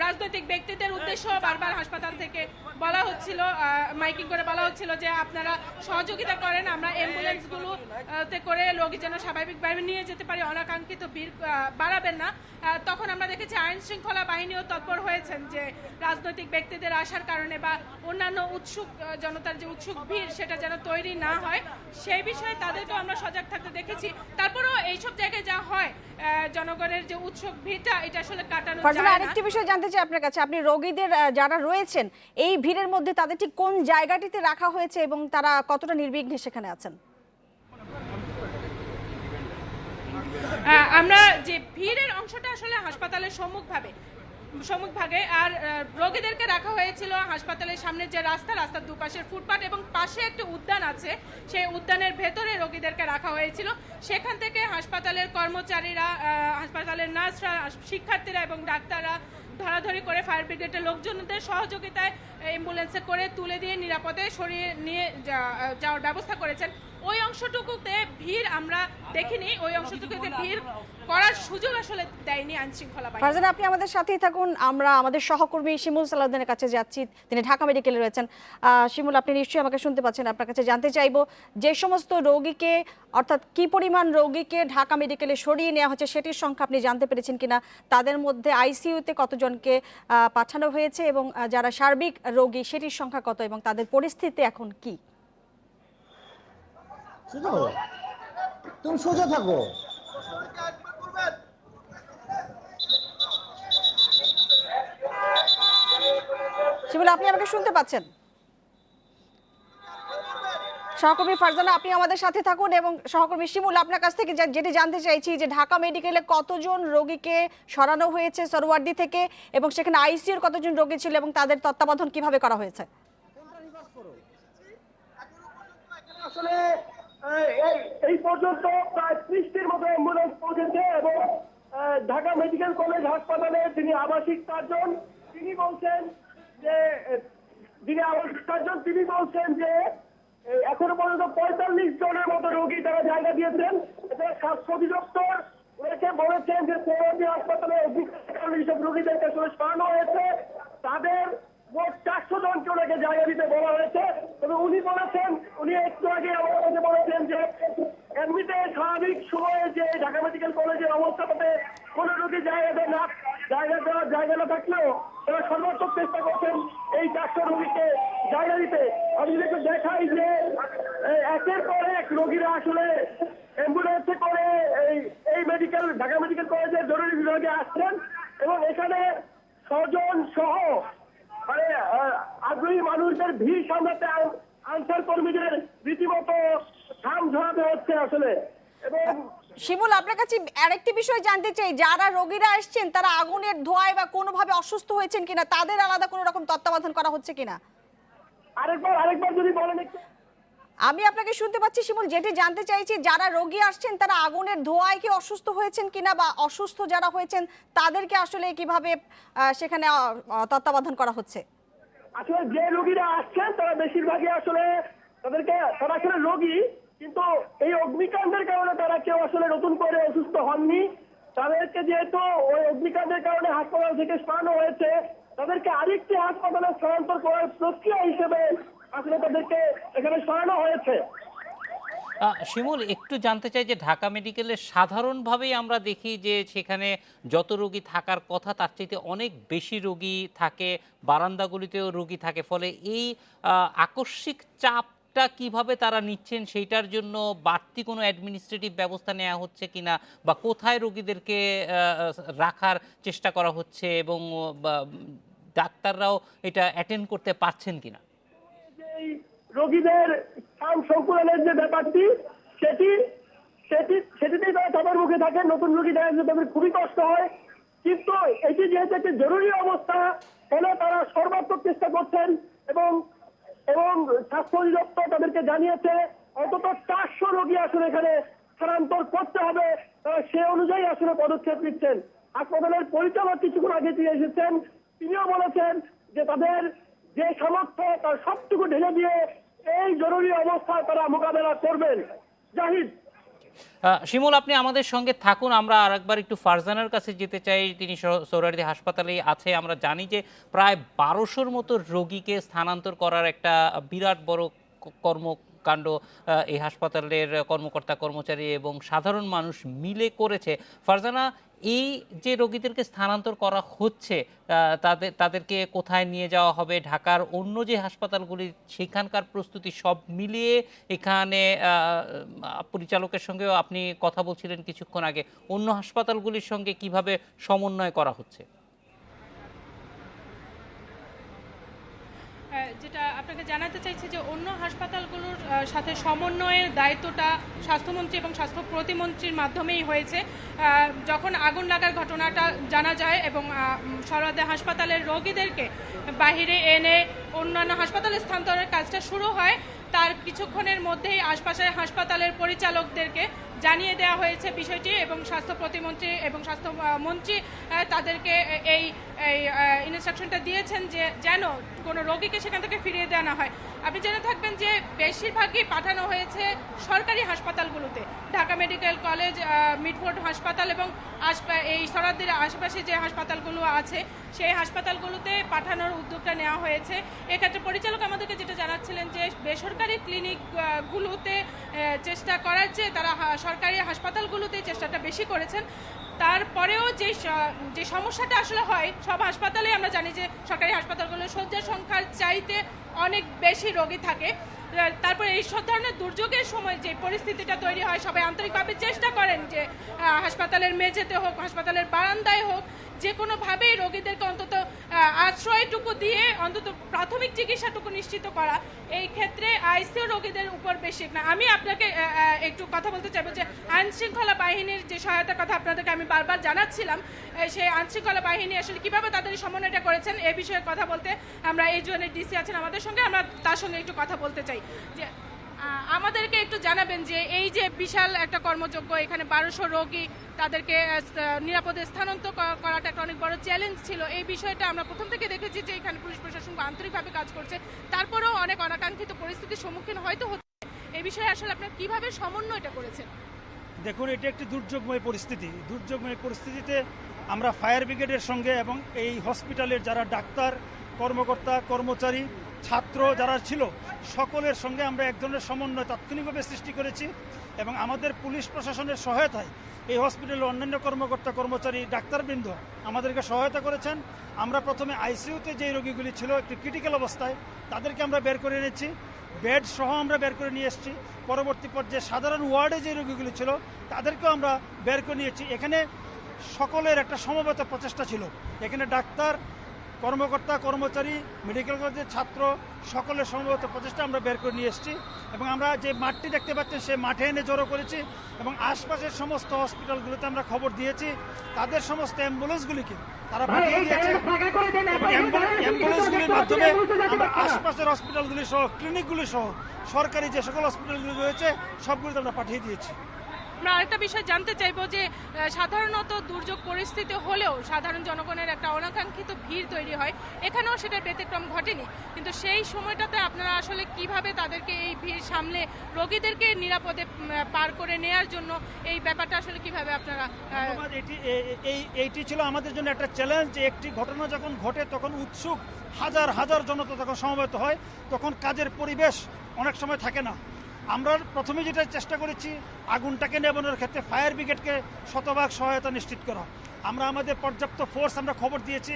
রাজনৈতিক ব্যক্তিদের উদ্দেশ্য বারবার হাসপাতাল থেকে বলা হচ্ছিল, মাইকিং করে বলা হচ্ছিল যে আপনারা সহযোগিতা করেন, আমরা অ্যাম্বুলেন্সগুলোতে করে রোগী যেন স্বাভাবিকভাবে নিয়ে যেতে পারি, অনাকাঙ্ক্ষিত ভিড় বাড়াবেন না। তখন আমরা দেখেছি আইন শৃঙ্খলা বাহিনীও তৎপর হয়েছেন যে রাজনৈতিক ব্যক্তিদের আসার কারণে বা অন্যান্য উৎসুক জনতার যে উৎসুক ভিড় সেটা যেন তৈরি না হয়, সেই বিষয়ে তাদেরকেও আমরা সজাগ থাকতে দেখেছি। তারপরেও এইসব জায়গায় যা হয় জনগণের যে উৎসুক ভিড়টা এটা আসলে কাটানো যায় না। আরেকটি বিষয় জানতে চাই আপনার কাছে, আপনি রোগীদের যারা রয়েছেন এই ভিড়ের মধ্যে তাদের ঠিক কোন জায়গাটিতে রাখা হয়েছে এবং তারা কতটা নির্বিঘ্নে সেখানে আছেন? আমরা যে ভিড়ের অংশটা আসলে হাসপাতালের সম্মুখভাবে সম্মুখভাগে। আর রোগীদেরকে রাখা হয়েছিল হাসপাতালের সামনে যে রাস্তার দুপাশের ফুটপাত এবং পাশে একটা উদ্যান আছে, সেই উদ্যানের ভেতরে রোগীদেরকে রাখা হয়েছিল। সেখান থেকে হাসপাতালের কর্মচারীরা, হাসপাতালের নার্সরা, শিক্ষার্থীরা এবং ডাক্তাররা ধরাধরি করে ফায়ার ব্রিগেডের লোকজনদের সহযোগিতায় অ্যাম্বুলেন্সে করে তুলে দিয়ে নিরাপদে সরিয়ে নিয়ে যাওয়ার ব্যবস্থা করেছেন। ওই অংশটুকুতে ভিড় আমরা দেখিনি, ওই অংশটুকুতে ভিড় করার সুযোগ আসলে দেয়নি আইন শৃঙ্খলা বাহিনী। ফারজানা, আপনি আমাদের সাথেই থাকুন। আমরা আমাদের সহকর্মী শিমুল সালাউদ্দিনের কাছে যাচ্ছি, তিনি ঢাকা মেডিকেলে রয়েছেন। শিমুল, আপনি নিশ্চয়ই আমাকে শুনতে পাচ্ছেন। আপনার কাছে জানতে চাইবো, যে সমস্ত রোগীকে, অর্থাৎ কি পরিমাণ রোগীকে ঢাকা মেডিকেলে সরিয়ে নেওয়া হচ্ছে সেটির সংখ্যা আপনি জানতে পেরেছেন কিনা? তাদের মধ্যে আইসিইউতে কতজনকে পাঠানো হয়েছে এবং যারা সার্বিক রোগী সেটির সংখ্যা কত এবং তাদের পরিস্থিতি এখন কি? তুমি সোজা থাকো। শিমুল, আপনি আমাকে শুনতে পাচ্ছেন? সহকর্মী ফারজানা, আপনি আমাদের সাথে থাকুন। এবং সহকর্মী শিমুল, আপনার কাছ থেকে যেটি জানতে চাইছি যে ঢাকা মেডিকেলে কতজন রোগীকে সরানো হয়েছে সরওয়ার্দী থেকে এবং সেখানে আইসিইউর কতজন রোগী ছিল এবং তাদের তত্ত্বাবধান কিভাবে করা হয়েছে? আসলে এই পর্যন্ত প্রায় 30টির মতো অ্যাম্বুলেন্স পৌঁছেছে এবং ঢাকা মেডিকেল কলেজ হাসপাতালে যিনি আবাসিক সার্জন তিনি বলছেন যে এখনো পর্যন্ত 45 জনের মতো রোগী তারা জায়গা দিয়েছেন। এছাড়া স্বাস্থ্য অধিদপ্তর বলেছেন যে সরওয়ার্দী হাসপাতালে যেসব রোগীদেরকে সরানো হয়েছে তাদের মোট 400 জনকে ওনাকে জায়গা দিতে বলা হয়েছে। তবে উনি একটু আগে আমার কাছে বলেছেন যে এমনিতে স্বাভাবিক সময়ে যে ঢাকা মেডিকেল কলেজের অবস্থাতে কোনো রোগী জায়গা না থাকলেও তারা সর্বাত্মক চেষ্টা করছেন এই 400 রোগীকে জায়গা দিতে। আমি যদি দেখাই যে একের পর এক রোগীরা আসলে অ্যাম্বুলেন্সে করে এই ঢাকা মেডিকেল কলেজের জরুরি বিভাগে আসছেন এবং এখানে স্বজন সহ মানে আগ্রহী মানুষদের ভিড় সামলাতে আনসার কর্মীদের রীতিমতো ঘাম ঝরাতে হচ্ছে আসলে। এবং শিমুল, আপনার কাছে আরেকটি বিষয় জানতে চাই, যারা রোগীরা আসছেন তারা আগুনের ধোঁয়ায় বা কোনোভাবে অসুস্থ হয়েছেন কিনা, তাদের আলাদা কোনো রকম তত্ত্বাবধান করা হচ্ছে কিনা? আরেকবার যদি বলেন একটু। আমি আপনাকে শুনতে পাচ্ছি শিমুল, যেটি জানতে চাইছি যারা রোগী আসছেন তারা আগুনের ধোঁয়ায় কি অসুস্থ হয়েছেন কিনা বা অসুস্থ যারা হয়েছেন তাদেরকে আসলে কিভাবে সেখানে তত্ত্বাবধান করা হচ্ছে? আসলে যে রোগীরা আসছেন তারা বেশিরভাগই আসলে তারা আসলে রোগী, কিন্তু এই অগ্নিকাণ্ডের কারণে তারা কেউ আসলে নতুন করে অসুস্থ হননি। তাদেরকে যেহেতু ওই অগ্নিকাণ্ডের কারণে হাসপাতাল থেকে সরানো হয়েছে, তাদেরকে আরেকটি হাসপাতালে স্থানান্তর করার প্রক্রিয়া হিসেবে আসলে তাদেরকে এখানে সরানো হয়েছে। শিমুল, একটু জানতে চাই যে ঢাকা মেডিকেলে সাধারণভাবেই আমরা দেখি যে সেখানে যত রোগী থাকার কথা তার চাইতে অনেক বেশি রোগী থাকে, বারান্দাগুলিতেও রোগী থাকে, ফলে এই আকস্মিক চাপটা কিভাবে তারা নিচ্ছেন সেইটার জন্য বাড়তি কোনো অ্যাডমিনিস্ট্রেটিভ ব্যবস্থা নেওয়া হচ্ছে কিনা বা কোথায় রোগীদেরকে রাখার চেষ্টা করা হচ্ছে এবং ডাক্তাররাও এটা অ্যাটেন্ড করতে পারছেন কিনা? রোগীদের স্থান সংকুলনের যে ব্যাপারটি সেটিতেই তারা চাপের মুখে থাকে। নতুন রোগী দেখা যায় তাদের খুবই কষ্ট হয়, কিন্তু এটি যেহেতু একটি জরুরি অবস্থা ফলে তারা সর্বাত্মক চেষ্টা করছেন এবং স্বাস্থ্য অধিদপ্তর তাদেরকে জানিয়েছে অন্তত 400 রোগী আসলে এখানে স্থানান্তর করতে হবে। তারা সে অনুযায়ী আসলে পদক্ষেপ নিচ্ছেন। হাসপাতালের পরিচালক কিছুক্ষণ আগে দিয়ে এসেছেন, তিনিও বলেছেন যে তাদের যে সামর্থ্য তার সবটুকু ঢেলে দিয়ে এই জরুরি অবস্থায় তারা মোকাবেলা করবেন। জাহিদ। শিমুল, আপনি আমাদের সঙ্গে থাকুন। আমরা আরেকবার একটু ফারজানার কাছে যেতে চাই, তিনি সোহরাওয়ার্দী হাসপাতালেই আছে। আমরা জানি যে প্রায় 1200-র মতো রোগীকে স্থানান্তর করার একটা বিরাট বড় কর্মকাণ্ড এই হাসপাতালের কর্মকর্তা কর্মচারী এবং সাধারণ মানুষ মিলে করেছে। ফারজানা, এই যে রোগীদেরকে স্থানান্তর করা হচ্ছে তাদেরকে কোথায় নিয়ে যাওয়া হবে, ঢাকার অন্য যে হাসপাতালগুলি সেখানকার প্রস্তুতি সব মিলিয়ে এখানে পরিচালকের সঙ্গেও আপনি কথা বলছিলেন কিছুক্ষণ আগে, অন্য হাসপাতালগুলির সঙ্গে কিভাবে সমন্বয় করা হচ্ছে? যেটা আপনাকে জানাতে চাইছি যে অন্য হাসপাতালগুলোর সাথে সমন্বয়ের দায়িত্বটা স্বাস্থ্যমন্ত্রী এবং স্বাস্থ্য প্রতিমন্ত্রীর মাধ্যমেই হয়েছে। যখন আগুন লাগার ঘটনাটা জানা যায় এবং সরোয়ার্দী হাসপাতালের রোগীদেরকে বাহিরে এনে অন্যান্য হাসপাতালে স্থানান্তরের কাজটা শুরু হয়, তার কিছুক্ষণের মধ্যেই আশপাশের হাসপাতালের পরিচালকদেরকে জানিয়ে দেওয়া হয়েছে বিষয়টি এবং স্বাস্থ্য প্রতিমন্ত্রী এবং স্বাস্থ্যমন্ত্রী তাদেরকে এই ইনস্ট্রাকশনটা দিয়েছেন যে যেন কোনো রোগীকে সেখান থেকে ফিরিয়ে দেওয়া না হয়। আপনি জেনে থাকবেন যে বেশিরভাগই পাঠানো হয়েছে সরকারি হাসপাতালগুলোতে, ঢাকা মেডিকেল কলেজ, মিডফোর্ড হাসপাতাল এবং এই সরোয়ার্দীর আশেপাশে যে হাসপাতালগুলো আছে সেই হাসপাতালগুলোতে পাঠানোর উদ্যোগটা নেওয়া হয়েছে। এক্ষেত্রে পরিচালক আমাদেরকে যেটা জানাচ্ছিলেন যে বেসরকারি ক্লিনিকগুলোতে চেষ্টা করার চেয়ে তারা সরকারি হাসপাতালগুলোতে চেষ্টাটা বেশি করেছেন। তারপরেও যে সমস্যাটা আসলে হয়, সব হাসপাতালে আমরা জানি যে সরকারি হাসপাতালগুলোর শয্যার সংখ্যার চাইতে অনেক বেশি রোগী থাকে। তারপরে এই সব ধরনের দুর্যোগের সময় যে পরিস্থিতিটা তৈরি হয়, সবাই আন্তরিকভাবে চেষ্টা করেন যে হাসপাতালের মেঝেতে হোক, হাসপাতালের বারান্দায় হোক, যে কোনোভাবেই রোগীদেরকে অন্তত আশ্রয়টুকু দিয়ে অন্তত প্রাথমিক চিকিৎসাটুকু নিশ্চিত করা। এই ক্ষেত্রে আইসিইউ রোগীদের উপর বেশি না। আমি আপনাকে একটু কথা বলতে চাইবো যে আইনশৃঙ্খলা বাহিনীর যে সহায়তার কথা আপনাদেরকে আমি বারবার জানাচ্ছিলাম, সেই আইনশৃঙ্খলা বাহিনী আসলে কিভাবে তাদের সমন্বয়টা করেছেন এই বিষয়ে কথা বলতে আমরা এই জন্য ডিসি আছেন আমাদের সঙ্গে, আমরা তার সঙ্গে একটু কথা বলতে চাই। যে আমাদেরকে একটু জানাবেন যে এই যে বিশাল একটা কর্মযজ্ঞ, এখানে 1200 রোগী, তাদেরকে নিরাপদে স্থানান্তর করাটা একটা অনেক বড় চ্যালেঞ্জ ছিল। এই বিষয়টা আমরা প্রথম থেকে দেখেছি যে এখানে পুলিশ প্রশাসন আন্তরিকভাবে কাজ করছে, তারপরেও অনেক অনাকাঙ্ক্ষিত পরিস্থিতির সম্মুখীন হয়তো হচ্ছে। এই বিষয়ে আসলে আপনারা কিভাবে সমন্বয়টা করেছেন? দেখুন, এটা একটি দুর্যোগময় পরিস্থিতি। দুর্যোগময় পরিস্থিতিতে আমরা ফায়ার ব্রিগেডের সঙ্গে এবং এই হসপিটালের যারা ডাক্তার, কর্মকর্তা, কর্মচারী, ছাত্র যারা ছিল সকলের সঙ্গে আমরা এক ধরনের সমন্বয় তাৎক্ষণিকভাবে সৃষ্টি করেছি এবং আমাদের পুলিশ প্রশাসনের সহায়তায় এই হসপিটালের অন্যান্য কর্মকর্তা, কর্মচারী, ডাক্তারবৃন্দ আমাদেরকে সহায়তা করেছেন। আমরা প্রথমে আইসিইউতে যে রোগীগুলি ছিল একটু ক্রিটিক্যাল অবস্থায়, তাদেরকে আমরা বের করে এনেছি, বেড সহ আমরা বের করে নিয়ে এসেছি। পরবর্তী পর্যায়ে সাধারণ ওয়ার্ডে যে রোগীগুলি ছিল তাদেরকেও আমরা বের করে নিয়েছি। এখানে সকলের একটা সমবেত প্রচেষ্টা ছিল। এখানে ডাক্তার, কর্মকর্তা, কর্মচারী, মেডিকেল কলেজের ছাত্র সকলের সমবেত প্রচেষ্টা আমরা বের করে নিয়ে এসেছি এবং আমরা যে মাঠটি দেখতে পাচ্ছেন সেই মাঠে এনে জড়ো করেছি এবং আশপাশের সমস্ত হসপিটালগুলোতে আমরা খবর দিয়েছি। তাদের সমস্ত অ্যাম্বুলেন্সগুলিকে তারা পাঠিয়ে দিয়েছে এবং অ্যাম্বুলেন্সগুলির মাধ্যমে আমরা আশপাশের হসপিটালগুলি সহ, ক্লিনিকগুলি সহ সরকারি যে সকল হসপিটালগুলি রয়েছে সবগুলিতে আমরা পাঠিয়ে দিয়েছি। আমরা আরেকটা বিষয় জানতে চাইবো যে সাধারণত দুর্যোগ পরিস্থিতি হলেও সাধারণ জনগণের একটা অনাকাঙ্ক্ষিত ভিড় তৈরি হয়, এখানেও সেটার ব্যতিক্রম ঘটেনি, কিন্তু সেই সময়টাতে আপনারা আসলে কিভাবে তাদেরকে এই ভিড় সামলে রোগীদেরকে নিরাপদে পার করে নেওয়ার জন্য এই ব্যাপারটা আসলে কিভাবে আপনারা? এইটি ছিল আমাদের জন্য একটা চ্যালেঞ্জ যে একটি ঘটনা যখন ঘটে তখন উৎসুক হাজার হাজার জনতা তখন সমবেত হয়, তখন কাজের পরিবেশ অনেক সময় থাকে না। আমরা প্রথমে যেটা চেষ্টা করেছি আগুনটাকে নেভানোর ক্ষেত্রে ফায়ার ব্রিগেডকে শতভাগ সহায়তা নিশ্চিত করা। আমরা আমাদের পর্যাপ্ত ফোর্স আমরা খবর দিয়েছি,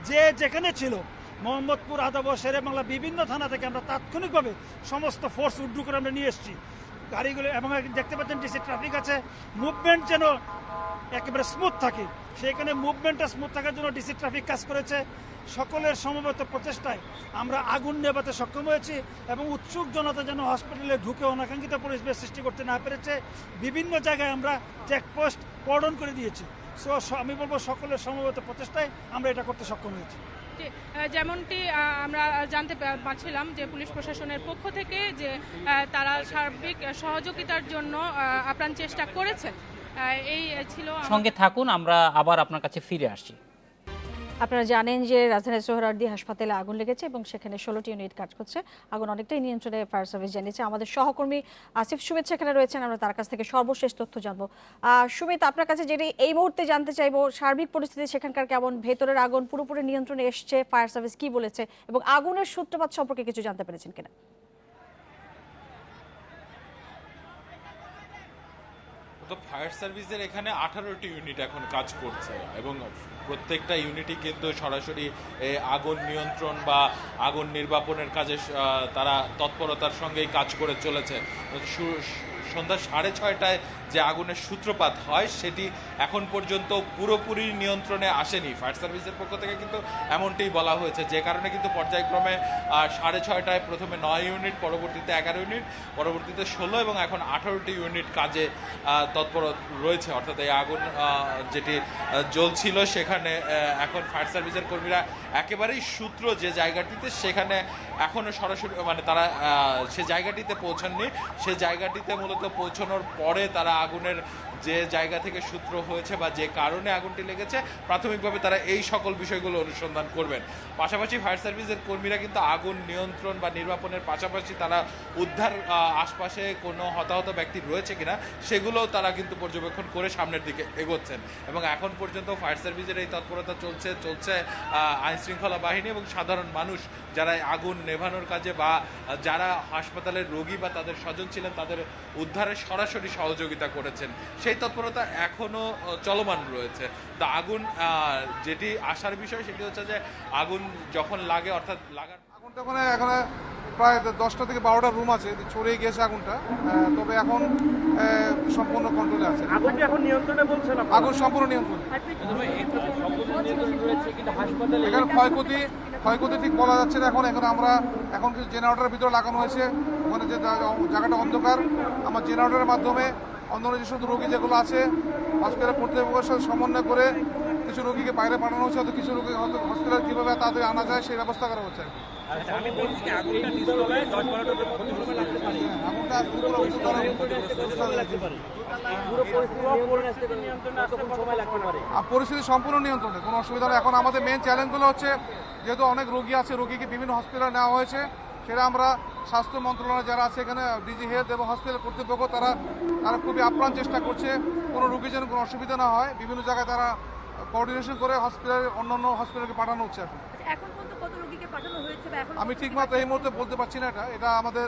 যে যেখানে ছিল মোহাম্মদপুর, আদাব, শেরে বাংলা বিভিন্ন থানা থেকে আমরা তাৎক্ষণিকভাবে সমস্ত ফোর্স উড্ডু করে আমরা নিয়ে এসেছি গাড়িগুলো। এবং দেখতে পাচ্ছেন ডিসি ট্রাফিক আছে, মুভমেন্ট যেন একেবারে স্মুথ থাকে, সেখানে মুভমেন্টটা স্মুথ থাকার জন্য ডিসি ট্রাফিক কাজ করেছে। সকলের সমবেত প্রচেষ্টায় আমরা আগুন নেভাতে সক্ষম হয়েছি এবং উৎসুক জনতা যেন হসপিটালে ঢুকে অনাকাঙ্ক্ষিত পরিবেশ সৃষ্টি করতে না পেরেছে। বিভিন্ন জায়গায় আমরা চেকপোস্ট কর্ডন করে দিয়েছি। সো আমি বলবো সকলের সমবেত প্রচেষ্টায় আমরা এটা করতে সক্ষম হয়েছি। যেমনটি আমরা জানতে পারছিলাম যে পুলিশ প্রশাসনের পক্ষ থেকে যে তারা সার্বিক সহযোগিতার জন্য আপ্রাণ চেষ্টা করেছেন। এই ছিল। সঙ্গে থাকুন, আমরা আবার আপনার কাছে ফিরে আসছি। আপনারা জানেন যে রাজধানীর সোহরাওয়ার্দী হাসপাতালে আগুন লেগেছে এবং সেখানে 16টি ইউনিট কাজ করছে। আগুন অনেকটাই নিয়ন্ত্রণে ফায়ার সার্ভিস জানিয়েছে। আমাদের সহকর্মী আসিফ সুমিত সেখানে রয়েছেন, আমরা তার কাছ থেকে সর্বশেষ তথ্য জানবো। সুমিত, আপনার কাছে যেটি এই মুহূর্তে জানতে চাইবো, সার্বিক পরিস্থিতি সেখানকার কেমন? ভেতরের আগুন পুরোপুরি নিয়ন্ত্রণে এসছে, ফায়ার সার্ভিস কি বলেছে এবং আগুনের সূত্রপাত সম্পর্কে কিছু জানতে পেরেছেন কিনা? তো ফায়ার সার্ভিসের এখানে 18টি ইউনিট এখন কাজ করছে এবং প্রত্যেকটা ইউনিটই কিন্তু সরাসরি আগুন নিয়ন্ত্রণ বা আগুন নির্বাপনের কাজে তারা তৎপরতার সঙ্গেই কাজ করে চলেছে। সন্ধ্যা 6:30টায় যে আগুনের সূত্রপাত হয় সেটি এখন পর্যন্ত পুরোপুরি নিয়ন্ত্রণে আসেনি। ফায়ার সার্ভিসের পক্ষ থেকে কিন্তু এমনটাই বলা হয়েছে, যে কারণে কিন্তু পর্যায়ক্রমে 6:30টায় প্রথমে 9 ইউনিট, পরবর্তীতে 11 ইউনিট, পরবর্তীতে 16 এবং এখন 18টি ইউনিট কাজে তৎপর রয়েছে। অর্থাৎ এই আগুন যেটি জ্বলছিল সেখানে এখন ফায়ার সার্ভিসের কর্মীরা একেবারেই সূত্র যে জায়গাটিতে, সেখানে এখনও সরাসরি মানে তারা সে জায়গাটিতে পৌঁছাননি। সে জায়গাটিতে মূলত পৌঁছানোর পরে তারা আগুনের যে জায়গা থেকে সূত্র হয়েছে বা যে কারণে আগুনটি লেগেছে প্রাথমিকভাবে তারা এই সকল বিষয়গুলো অনুসন্ধান করবেন। পাশাপাশি ফায়ার সার্ভিসের কর্মীরা কিন্তু আগুন নিয়ন্ত্রণ বা নির্বাপনের পাশাপাশি তারা উদ্ধার আশপাশে কোনো হতাহত ব্যক্তি রয়েছে কিনা সেগুলোও তারা কিন্তু পর্যবেক্ষণ করে সামনের দিকে এগোচ্ছেন। এবং এখন পর্যন্ত ফায়ার সার্ভিসের এই তৎপরতা চলছে আইনশৃঙ্খলা বাহিনী এবং সাধারণ মানুষ যারা আগুন নেভানোর কাজে বা যারা হাসপাতালের রোগী বা তাদের স্বজন ছিলেন তাদের উদ্ধারে সরাসরি সহযোগিতা করেছেন, সেই তৎপরতা এখনও চলমান রয়েছে। তা আগুন যেটি আসার বিষয় সেটি হচ্ছে যে আগুন যখন লাগে, অর্থাৎ লাগার আগুনটা এখানে প্রায় 10টা থেকে 12টা রুম আছে, ছড়িয়ে গিয়েছে আগুনটা, তবে এখন সম্পূর্ণ কন্ট্রোলে আছে। আগুন এখন নিয়ন্ত্রণে বলছেন? আগুন সম্পূর্ণ নিয়ন্ত্রণে। এখানে ক্ষয়ক্ষতি ঠিক বলা যাচ্ছে না এখন আমরা কিছু জেনারেটরের ভিতরে লাগানো হয়েছে। ওখানে যে জায়গাটা অন্ধকার, আমার জেনারেটরের মাধ্যমে অন্যান্য যে সমস্ত রোগী যেগুলো আছে হসপিটাল কর্তৃপক্ষের সাথে সমন্বয় করে কিছু রোগীকে বাইরে পাঠানো হচ্ছে, হয়তো কিছু রোগী হয়তো হসপিটাল কীভাবে তাড়াতাড়ি আনা যায় সেই ব্যবস্থা করা হচ্ছে। পরিস্থিতি সম্পূর্ণ নিয়ন্ত্রণে, কোনো অসুবিধা নেই। এখন আমাদের মেন চ্যালেঞ্জগুলো হচ্ছে, যেহেতু অনেক রোগী আছে, রোগীকে বিভিন্ন হসপিটালে নেওয়া হয়েছে, সেটা আমরা স্বাস্থ্য মন্ত্রণালয় যারা আছে এখানে ডিজি হেলথ এবং হসপিটাল কর্তৃপক্ষ তারা খুবই আপ্রাণ চেষ্টা করছে কোনো রোগীর যেন কোনো অসুবিধা না হয়। বিভিন্ন জায়গায় তারা কোঅর্ডিনেশন করে হসপিটালে অন্যান্য হসপিটালকে পাঠানো হচ্ছে। এখন আমি ঠিক মতো এই মুহূর্তে বলতে পারছি না। এটা আমাদের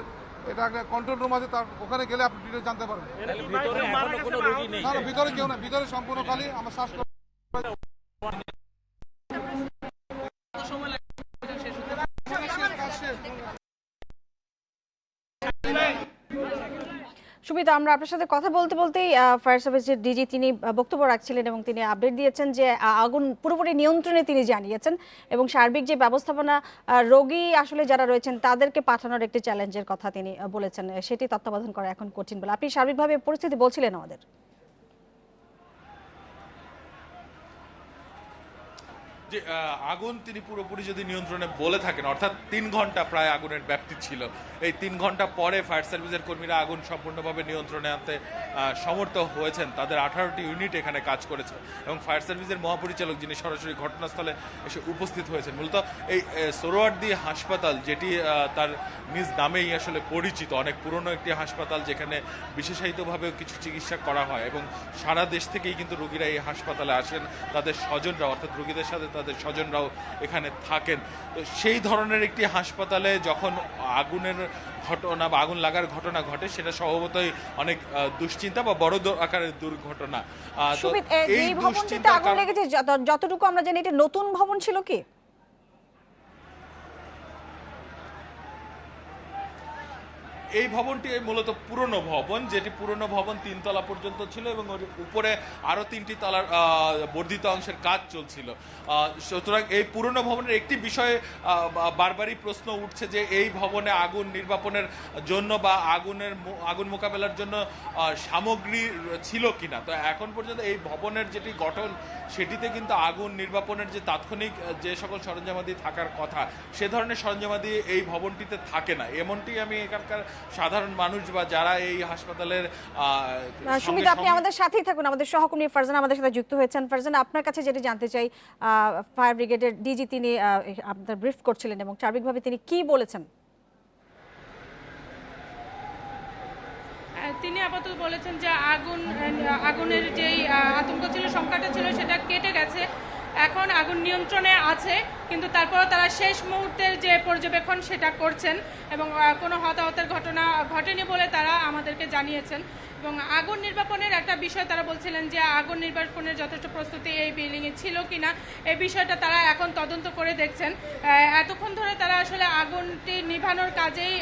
একটা কন্ট্রোল রুম আছে, তার ওখানে গেলে আপনি ডিটেল জানতে পারবেন। না, ভিতরে কেউ না, ভিতরে সম্পূর্ণ খালি। আমার স্বাস্থ্য সুমিতা, আমরা আপনার সাথে কথা বলতেই ফায়ার সার্ভিসের ডিজি তিনি বক্তব্য রাখছিলেন এবং তিনি আপডেট দিয়েছেন যে আগুন পুরোপুরি নিয়ন্ত্রণে তিনি জানিয়েছেন এবং সার্বিক যে ব্যবস্থাপনা রোগী আসলে যারা রয়েছেন তাদেরকে পাঠানোর একটি চ্যালেঞ্জের কথা তিনি বলেছেন, সেটি তত্ত্বাবধান করা এখন কঠিন বলে আপনি সার্বিকভাবে পরিস্থিতি বলছিলেন আমাদের। যে আগুন তিনি পুরোপুরি যদি নিয়ন্ত্রণে বলে থাকেন, অর্থাৎ 3 ঘন্টা প্রায় আগুনের ব্যাপ্তি ছিল, এই 3 ঘন্টা পরে ফায়ার সার্ভিসের কর্মীরা আগুন সম্পূর্ণভাবে নিয়ন্ত্রণে আনতে সমর্থ হয়েছেন। তাদের 18টি ইউনিট এখানে কাজ করেছে এবং ফায়ার সার্ভিসের মহাপরিচালক যিনি সরাসরি ঘটনাস্থলে এসে উপস্থিত হয়েছেন। মূলত এই সোহরাওয়ার্দী হাসপাতাল, যেটি তার নিজ নামেই আসলে পরিচিত, অনেক পুরনো একটি হাসপাতাল যেখানে বিশেষায়িতভাবেও কিছু চিকিৎসা করা হয় এবং সারা দেশ থেকেই কিন্তু রোগীরা এই হাসপাতালে আসেন, তাদের স্বজনরাও, অর্থাৎ রোগীদের সাথে তাদের স্বজনরাও এখানে থাকেন। তো সেই ধরনের একটি হাসপাতালে যখন আগুনের ঘটনা বা আগুন লাগার ঘটনা ঘটে, সেটা স্বভাবতই অনেক দুশ্চিন্তা বা বড় আকারের দুর্ঘটনা। এই ভবনটিতে আগুন লেগেছে যতটুকু আমরা জানি, এটা নতুন ভবন ছিল কি? এই ভবনটি মূলত পুরনো ভবন, যেটি পুরনো ভবন 3 তলা পর্যন্ত ছিল এবং উপরে আরো 3টি তলার বর্ধিত অংশের কাজ চলছিল। সুতরাং এই পুরনো ভবনের একটি বিষয়ে বারবারই প্রশ্ন উঠছে যে এই ভবনে আগুন নির্বাপনের জন্য বা আগুন মোকাবেলার জন্য সামগ্রী ছিল কিনা। তো এখন পর্যন্ত এই ভবনের যেটি গঠন, সেটিতে কিন্তু আগুন নির্বাপনের যে তাৎক্ষণিক যে সকল সরঞ্জামাদি থাকার কথা, সে ধরনের সরঞ্জামাদি এই ভবনটিতে থাকে না, এমনটি আমি এখানকার সাধারণ মানুষ বা যারা এই হাসপাতালের। সুমিতা, আপনি আমাদের সাথেই থাকুন, আমাদের সহকর্মী ফারজানা আমাদের সাথে যুক্ত হয়েছেন। ফারজানা, আপনার কাছে যেটা জানতে চাই, ফায়ার ব্রিগেডের ডিজি তিনি আপনাদের ব্রিফ করছিলেন এবং সার্বিকভাবে তিনি কি বলেছেন? তিনি আপাতত বলেছেন যে আগুনের যেই আতঙ্ক ছিল, সংখ্যাটা ছিল, সেটা কেটে গেছে, এখন আগুন নিয়ন্ত্রণে আছে, কিন্তু তারপরও তারা শেষ মুহূর্তের যে পর্যবেক্ষণ সেটা করছেন এবং কোনো হতাহতের ঘটনা ঘটেনি বলে তারা আমাদেরকে জানিয়েছেন। এবং আগুন নির্বাপনের একটা বিষয় তারা বলছিলেন যে আগুন নির্বাপনের যথেষ্ট প্রস্তুতি এই বিল্ডিংয়ে ছিল কিনা, এই বিষয়টা তারা এখন তদন্ত করে দেখছেন। এতক্ষণ ধরে তারা আসলে আগুনটি নিভানোর কাজেই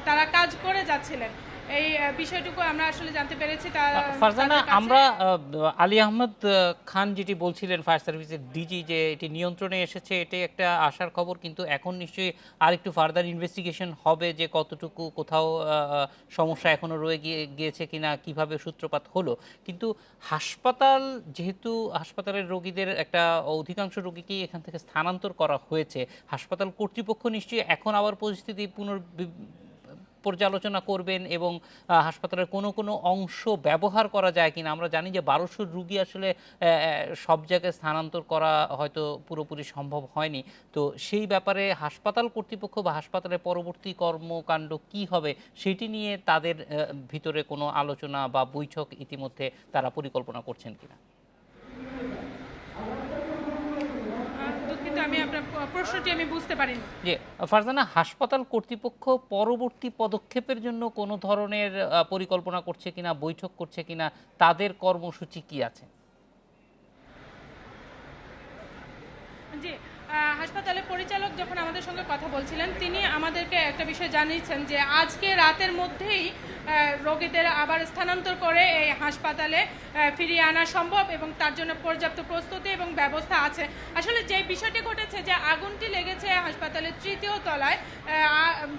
তারা কাজ করে যাচ্ছিলেন এই বিষয়টুকু আমরা আসলে জানতে পেরেছি। ফারজানা, আমরা আলী আহমদ খান যেটি বলছিলেন ফায়ার সার্ভিসের ডিজি, যে এটি নিয়ন্ত্রণে এসেছে, এটি একটা আশার খবর, কিন্তু এখন নিশ্চয়ই আরেকটু ফার্দার ইনভেস্টিগেশন হবে যে কতটুকু কোথাও সমস্যা এখনো রয়ে গিয়েছে কিনা, কিভাবে সূত্রপাত হলো। কিন্তু হাসপাতাল, যেহেতু হাসপাতালের রোগীদের একটা অধিকাংশ রোগীকেই এখান থেকে স্থানান্তর করা হয়েছে, হাসপাতাল কর্তৃপক্ষ নিশ্চয়ই এখন আবার পরিস্থিতি পর্যালোচনা করবেন এবং হাসপাতালের কোনো অংশ ব্যবহার করা যায় কিনা। আমরা জানি যে 1200 রুগী আসলে সব জায়গায় স্থানান্তর করা হয়তো পুরোপুরি সম্ভব হয়নি। তো সেই ব্যাপারে হাসপাতাল কর্তৃপক্ষ বা হাসপাতালের পরবর্তী কর্মকাণ্ড কি হবে সেটি নিয়ে তাদের ভিতরে কোনো আলোচনা বা বৈঠক ইতিমধ্যে তারা পরিকল্পনা করছেন কিনা। আমি আপনার প্রশ্নটি আমি বুঝতে পারিনি। যে ফারজানা, হাসপাতাল কর্তৃপক্ষ পরবর্তী পদক্ষেপের জন্য কোনো ধরনের পরিকল্পনা করছে কিনা, বৈঠক করছে কিনা, তাদের কর্মসূচি কি আছে? জি, হাসপাতালের পরিচালক যখন আমাদের সঙ্গে কথা বলছিলেন, তিনি আমাদেরকে একটা বিষয় জানিয়েছেন যে আজকে রাতের মধ্যেই রোগীদের আবার স্থানান্তর করে এই হাসপাতালে ফিরিয়ে আনা সম্ভব এবং তার জন্য পর্যাপ্ত প্রস্তুতি এবং ব্যবস্থা আছে। আসলে যে বিষয়টি ঘটেছে যে আগুনটি লেগেছে হাসপাতালের 3য় তলায়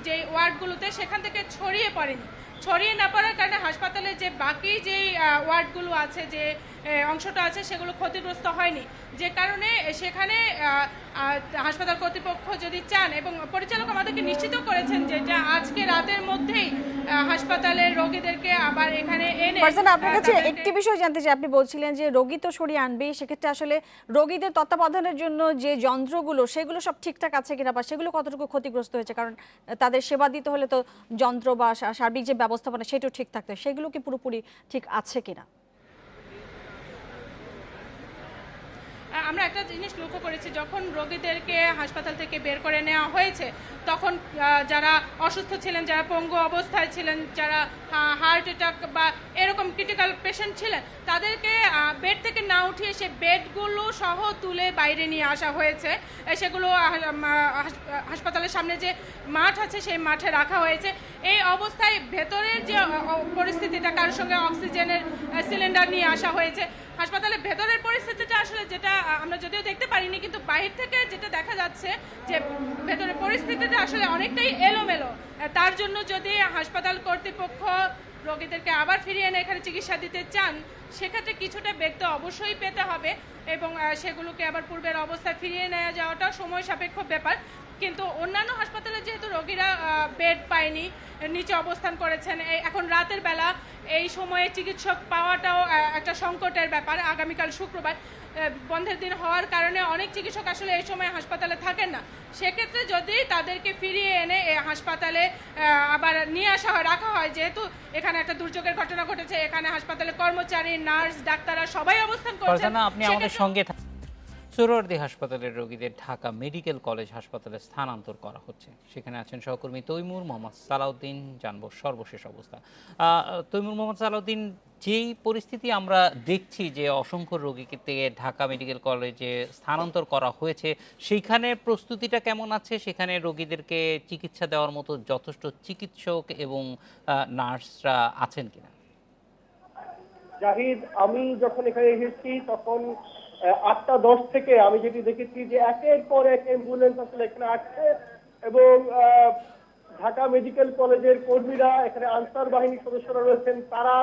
যে ওয়ার্ডগুলোতে, সেখান থেকে ছড়িয়ে পড়েনি। ছড়িয়ে না পড়ার কারণে হাসপাতালে যে বাকি যে ওয়ার্ডগুলো আছে, যে অংশটা আছে, সেগুলো ক্ষতিগ্রস্ত হয়নি, যে কারণে সেখানে হাসপাতাল কর্তৃপক্ষ যদি চান, এবং পরিচালক আমাদেরকে নিশ্চিত করেছেন যে আজকে রাতের মধ্যেই হাসপাতালের রোগীদেরকে আবার এখানে এনে। আপনার কাছে একটি বিষয় জানতে চাই, আপনি বলছিলেন যে রোগী তো সরিয়ে আনবে, সেক্ষেত্রে আসলে রোগীদের তত্ত্বাবধানের জন্য যে যন্ত্রগুলো, সেগুলো সব ঠিকঠাক আছে কিনা বা সেগুলো কতটুকু ক্ষতিগ্রস্ত হয়েছে? কারণ তাদের সেবা দিতে হলে তো যন্ত্র বা সার্বিক যে ব্যবস্থাপনা সেটাও ঠিক থাকতে, সেগুলো কি পুরোপুরি ঠিক আছে কিনা? আমরা একটা জিনিস লক্ষ্য করেছি, যখন রোগীদেরকে হাসপাতাল থেকে বের করে নেওয়া হয়েছে, তখন যারা অসুস্থ ছিলেন, যারা পঙ্গু অবস্থায় ছিলেন, যারা হার্ট অ্যাটাক বা এরকম ক্রিটিক্যাল পেশেন্ট ছিলেন, তাদেরকে বেড থেকে না উঠিয়ে সে বেডগুলো সহ তুলে বাইরে নিয়ে আসা হয়েছে। সেগুলো হাসপাতালের সামনে যে মাঠ আছে সেই মাঠে রাখা হয়েছে। এই অবস্থায় ভেতরের যে পরিস্থিতিটা, কারোর সঙ্গে অক্সিজেনের সিলিন্ডার নিয়ে আসা হয়েছে। হাসপাতালের ভেতরের পরিস্থিতিটা আসলে যেটা আমরা যদিও দেখতে পারিনি, কিন্তু বাহির থেকে যেটা দেখা যাচ্ছে যে ভেতরের পরিস্থিতিটা আসলে অনেকটাই এলোমেলো। তার জন্য যদি হাসপাতাল কর্তৃপক্ষ রোগীদেরকে আবার ফিরিয়ে এনে এখানে চিকিৎসা দিতে চান, সেক্ষেত্রে কিছুটা বেগ তো অবশ্যই পেতে হবে এবং সেগুলোকে আবার পূর্বের অবস্থায় ফিরিয়ে নেওয়া যাওয়াটা সময় সাপেক্ষ ব্যাপার। কিন্তু অন্যান্য হাসপাতালে যেহেতু রোগীরা বেড পায়নি, নিচে অবস্থান করেছেন, এখন রাতের বেলা এই সময়ে চিকিৎসক পাওয়াটাও একটা সংকটের ব্যাপার। আগামীকাল শুক্রবার বন্ধের দিন হওয়ার কারণে অনেক চিকিৎসক আসলে এই সময় হাসপাতালে থাকেন না। সেক্ষেত্রে যদি তাদেরকে ফিরিয়ে এনে হাসপাতালে আবার নিয়ে আসা হয়, রাখা হয়, যেহেতু এখানে একটা দুর্যোগের ঘটনা ঘটেছে, এখানে হাসপাতালের কর্মচারী, নার্স, ডাক্তাররা সবাই অবস্থান করছেন। আপনি আমাদের সঙ্গে সোহরাওয়ার্দী হাসপাতালের রোগীদের ঢাকা মেডিকেল কলেজ হাসপাতালে স্থানান্তর করা হচ্ছে। সেখানে আছেন সহকর্মী তৈমুর মোহাম্মদ সালাউদ্দিন। জানবো সর্বশেষ অবস্থা। তৈমুর মোহাম্মদ সালাউদ্দিন, যেই পরিস্থিতি আমরা দেখছি যে অসংখ্য রোগীকে থেকে ঢাকা মেডিকেল কলেজে স্থানান্তর করা হয়েছে, সেইখানে প্রস্তুতিটা কেমন আছে? সেখানে রোগীদেরকে চিকিৎসা দেওয়ার মতো যথেষ্ট চিকিৎসক এবং নার্সরা আছেন কিনা? জাহিদ, আমি যখন এখানে এসেছি তখন 8টা 10 থেকে আমি যেটি দেখেছি যে একের পর এক অ্যাম্বুলেন্স আসলে এখানে আসছে এবং ঢাকা মেডিকেল কলেজের কর্মীরা, এখানে আনসার বাহিনীর সদস্যরা রয়েছেন, তারা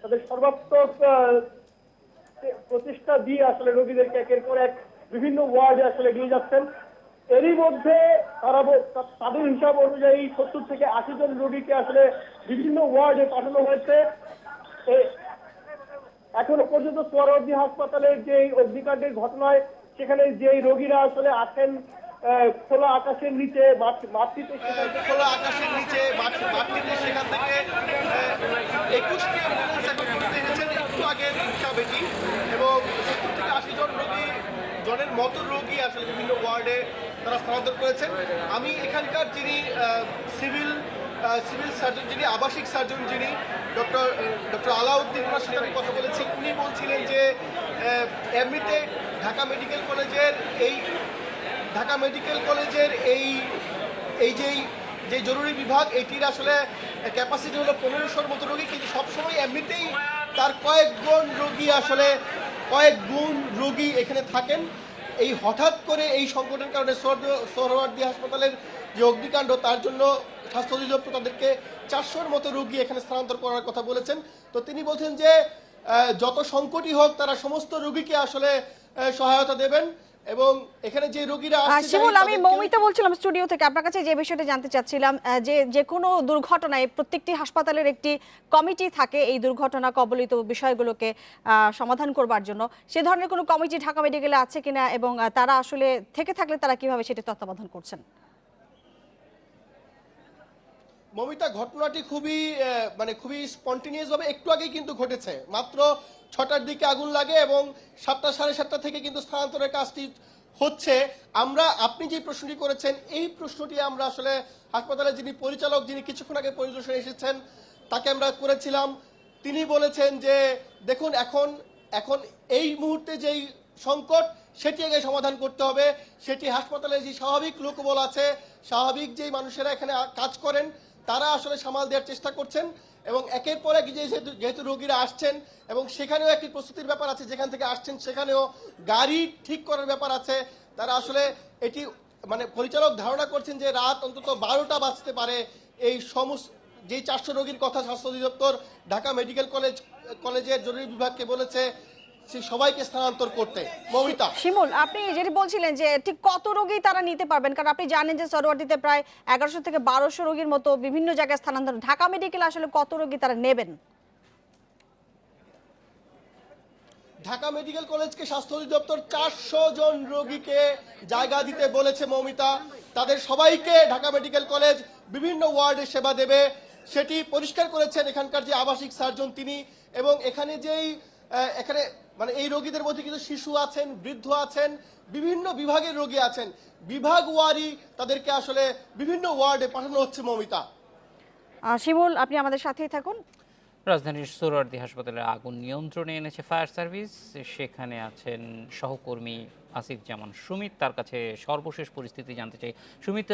তাদের সর্বাত্মক প্রচেষ্টা দিয়ে আসলে রোগীদেরকে একের পর এক বিভিন্ন ওয়ার্ডে আসলে নিয়ে যাচ্ছেন। এরই মধ্যে তারা তাদের হিসাব অনুযায়ী 70 থেকে 80 জন রোগীকে আসলে বিভিন্ন ওয়ার্ডে পাঠানো হয়েছে। এখনো পর্যন্ত সোহরাওয়ার্দী হাসপাতালের যে অগ্নিকাণ্ডের ঘটনায় সেখানে যে রোগীরা আসলে আছেন খোলা আকাশের নিচে মাতৃতে, খোলা আকাশের নিচে মাতৃতে, সেখান থেকে 21টি অ্যাম্বুলেন্স একটু আগে হিসাবে এবং 70 থেকে 80 জন জনের মতো রোগী আসলে বিভিন্ন ওয়ার্ডে তারা স্থানান্তর করেছেন। আমি এখানকার যিনি সিভিল সার্জন, যিনি আবাসিক সার্জন, যিনি ডক্টর আলাউদ্দিন, ওনার সাথে আমি কথা বলেছি। উনি বলছিলেন যে এমনিতে ঢাকা মেডিকেল কলেজের এই যেই যে জরুরি বিভাগ এটির আসলে ক্যাপাসিটি হলো 1500-র মতো রোগী, কিন্তু সবসময় এমনিতেই তার কয়েক গুণ রোগী এখানে থাকেন। এই হঠাৎ করে এই সংকটের কারণে সোহরাওয়ার্দী হাসপাতালের যে অগ্নিকাণ্ড, তার জন্য স্বাস্থ্য অধিদপ্তর তাদেরকে 400-র মতো রোগী এখানে স্থানান্তর করার কথা বলেছেন। তো তিনি বলছেন যে যত সংকটই হোক তারা সমস্ত রোগীকে আসলে সহায়তা দেবেন এবং এখানে যে রোগীরা আসছে। শিমুল, আমি মৌমিতা বলছিলাম স্টুডিও থেকে। আপনার কাছে যে বিষয়টা জানতে চাচ্ছিলাম, যে কোনো দুর্ঘটনায় প্রত্যেকটি হাসপাতালের একটি কমিটি থাকে এই দুর্ঘটনা কবলিত বিষয়গুলোকে সমাধান করবার জন্য। সে ধরনের কোনো কমিটি ঢাকা মেডিকেলে আছে কিনা এবং তারা আসলে থেকে থাকলে তারা কিভাবে সেটা তত্ত্বাবধান করছেন? মমিতা, ঘটনাটি খুবই স্পন্টেনিয়াস ভাবে একটু আগেই কিন্তু ঘটেছে। মাত্র 6টার দিকে আগুন লাগে এবং 7টা সাড়ে 7টা থেকে কিন্তু স্থানান্তরের কাজটি হচ্ছে। আপনি যে প্রশ্নটি করেছেন এই প্রশ্নটি আমরা আসলে হাসপাতালের যিনি পরিচালক, যিনি কিছুক্ষণ আগে পরিদর্শনে এসেছেন, তাকে আমরা করেছিলাম। তিনি বলেছেন যে দেখুন এখন এই মুহূর্তে যেই সংকট সেটি আগে সমাধান করতে হবে। সেটি হাসপাতালে যে স্বাভাবিক লোকবল আছে, স্বাভাবিক যেই মানুষেরা এখানে কাজ করেন, তারা আসলে সামাল দেওয়ার চেষ্টা করছেন এবং একের পর এক যেহেতু রোগীরা আসছেন এবং সেখানেও একটি প্রস্তুতির ব্যাপার আছে, যেখান থেকে আসছেন সেখানেও গাড়ি ঠিক করার ব্যাপার আছে। তারা আসলে এটি পরিচালক ধারণা করছেন যে রাত অন্তত 12টা বাজতে পারে এই যেই 400 রোগীর কথা স্বাস্থ্য অধিদপ্তর ঢাকা মেডিকেল কলেজের জরুরি বিভাগকে বলেছে সবাইকে স্থানান্তর করতে। মৌমিতা, শিমুল, আপনি যেটি বলছিলেন যে ঠিক কত রোগী তারা নিতে পারবেন, কারণ আপনি জানেন যে সোহরাওয়ার্দীতে প্রায় 1100 থেকে 1200 রোগীর মতো বিভিন্ন জায়গায় স্থানান্তর, ঢাকা মেডিকেল আসলে কত রোগী তারা নেবেন? ঢাকা মেডিকেল কলেজকে স্বাস্থ্য অধিদপ্তর 400 জন রোগীকে জায়গা দিতে বলেছে। মৌমিতা, তাদের সবাইকে ঢাকা মেডিকেল কলেজ বিভিন্ন ওয়ার্ডে সেবা দেবে, সেটি পরিষ্কার করেছেন এখানকার যে আবাসিক সার্জন তিনি। এবং এখানে এই রোগীদের মধ্যে কিন্তু শিশু আছেন, বৃদ্ধ আছেন, বিভিন্ন বিভাগের রোগী আছেন। বিভাগ ওয়ারি তাদেরকে আসলে বিভিন্ন ওয়ার্ডে পাঠানো হচ্ছে। মৌমিতা, শিমুল, আপনি আমাদের সাথেই থাকুন। রাজধানীর সোহরাওয়ার্দী হাসপাতালে আগুন নিয়ন্ত্রণে এনেছে ফায়ার সার্ভিস। সেখানে আছেন সহকর্মী আসিফ জামান সুমিত, তার কাছে সর্বশেষ পরিস্থিতি জানতে চাই। সুমিত,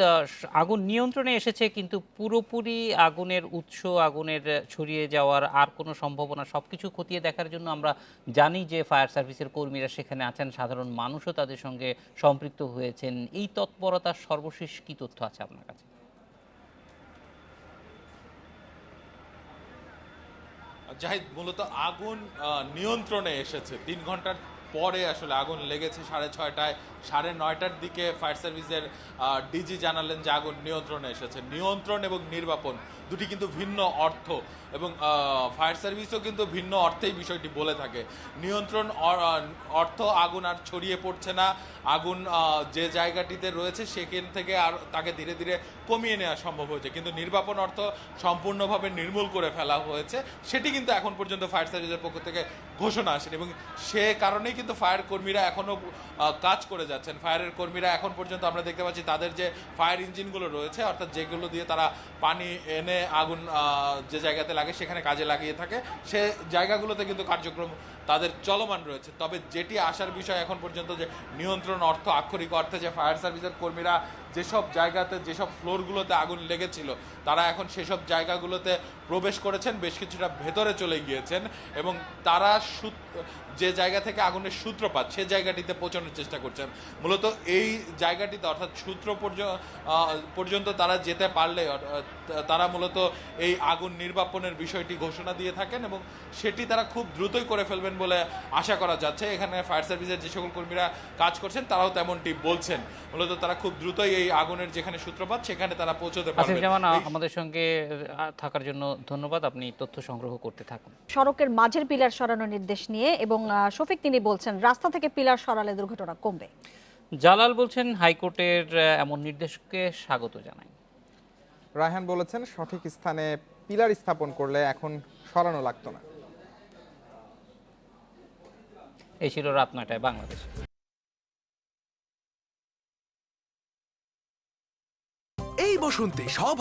আগুন নিয়ন্ত্রণে এসেছে কিন্তু পুরোপুরি আগুনের উৎস, আগুনের ছড়িয়ে যাওয়ার আর কোনো সম্ভাবনা, সবকিছু খতিয়ে দেখার জন্য আমরা জানি যে ফায়ার সার্ভিসের কর্মীরা সেখানে আছেন, সাধারণ মানুষও তাদের সঙ্গে সম্পৃক্ত হয়েছেন। এই তৎপরতার সর্বশেষ কি তথ্য আছে আপনার কাছে? জাহিদ, মূলত আগুন নিয়ন্ত্রণে এসেছে 3 ঘন্টার পরে আসলে আগুন লেগেছে 6:30টায়। 9:30টার দিকে ফায়ার সার্ভিসের ডিজি জানালেন যে আগুন নিয়ন্ত্রণে এসেছে। নিয়ন্ত্রণ এবং নির্বাপন দুটি কিন্তু ভিন্ন অর্থ এবং ফায়ার সার্ভিসও কিন্তু ভিন্ন অর্থেই বিষয়টি বলে থাকে। নিয়ন্ত্রণ অর্থ আগুন আর ছড়িয়ে পড়ছে না, আগুন যে জায়গাটিতে রয়েছে সেখান থেকে আর তাকে ধীরে ধীরে কমিয়ে নেওয়া সম্ভব হয়েছে, কিন্তু নির্বাপন অর্থ সম্পূর্ণভাবে নির্মূল করে ফেলা হয়েছে সেটি কিন্তু এখন পর্যন্ত ফায়ার সার্ভিসের পক্ষ থেকে ঘোষণা আসেনি এবং সে কারণেই কিন্তু ফায়ার কর্মীরা এখনও কাজ করে যাচ্ছেন। ফায়ারের কর্মীরা এখন পর্যন্ত আমরা দেখতে পাচ্ছি তাদের যে ফায়ার ইঞ্জিনগুলো রয়েছে, অর্থাৎ যেগুলো দিয়ে তারা পানি এনে আগুন যে জায়গাতে লাগে সেখানে কাজে লাগিয়ে থাকে, সে জায়গাগুলোতে কিন্তু কার্যক্রম তাদের চলমান রয়েছে। তবে যেটি আসার বিষয় এখন পর্যন্ত যে নিয়ন্ত্রণ অর্থ, আক্ষরিক অর্থে যে ফায়ার সার্ভিসের কর্মীরা যেসব জায়গাতে, যেসব ফ্লোরগুলোতে আগুন লেগেছিল তারা এখন সেসব জায়গাগুলোতে প্রবেশ করেছেন, বেশ কিছুটা ভেতরে চলে গিয়েছেন এবং তারা যে জায়গা থেকে আগুনের সূত্রপাত সে জায়গাটিতে পৌঁছানোর চেষ্টা করছেন। মূলত এই জায়গাটিতে অর্থাৎ সূত্র পর্যন্ত তারা যেতে পারলে তারা মূলত এই আগুন নির্বাপনের বিষয়টি ঘোষণা দিয়ে থাকেন এবং সেটি তারা খুব দ্রুতই করে ফেলবেন বলে আশা করা যাচ্ছে। এখানে ফায়ার সার্ভিসের যে সকল কর্মীরা কাজ করছেন তারাও তেমনটি বলছেন। মূলত তারা খুব দ্রুতই এই আগুনের যেখানে সূত্রপাত সেখানে তারা পৌঁছতে পারবেন। আসিফ জামান, আমাদের সঙ্গে থাকার জন্য ধন্যবাদ, আপনি তথ্য সংগ্রহ করতে থাকুন। সড়কের মাঝের পিলার সরানোর নির্দেশ নিয়ে এবং শফিক তিনি বলছেন রাস্তা থেকে পিলার সরালে দুর্ঘটনা কমবে। জালাল বলছেন হাইকোর্টের এমন নির্দেশকে স্বাগত জানাই। রায়হান বলেছেন সঠিক স্থানে পিলার স্থাপন করলে এখন সরানো লাগতো না। এই ছিল রাত 9টায় বাংলাদেশ। এই বসন্তে সব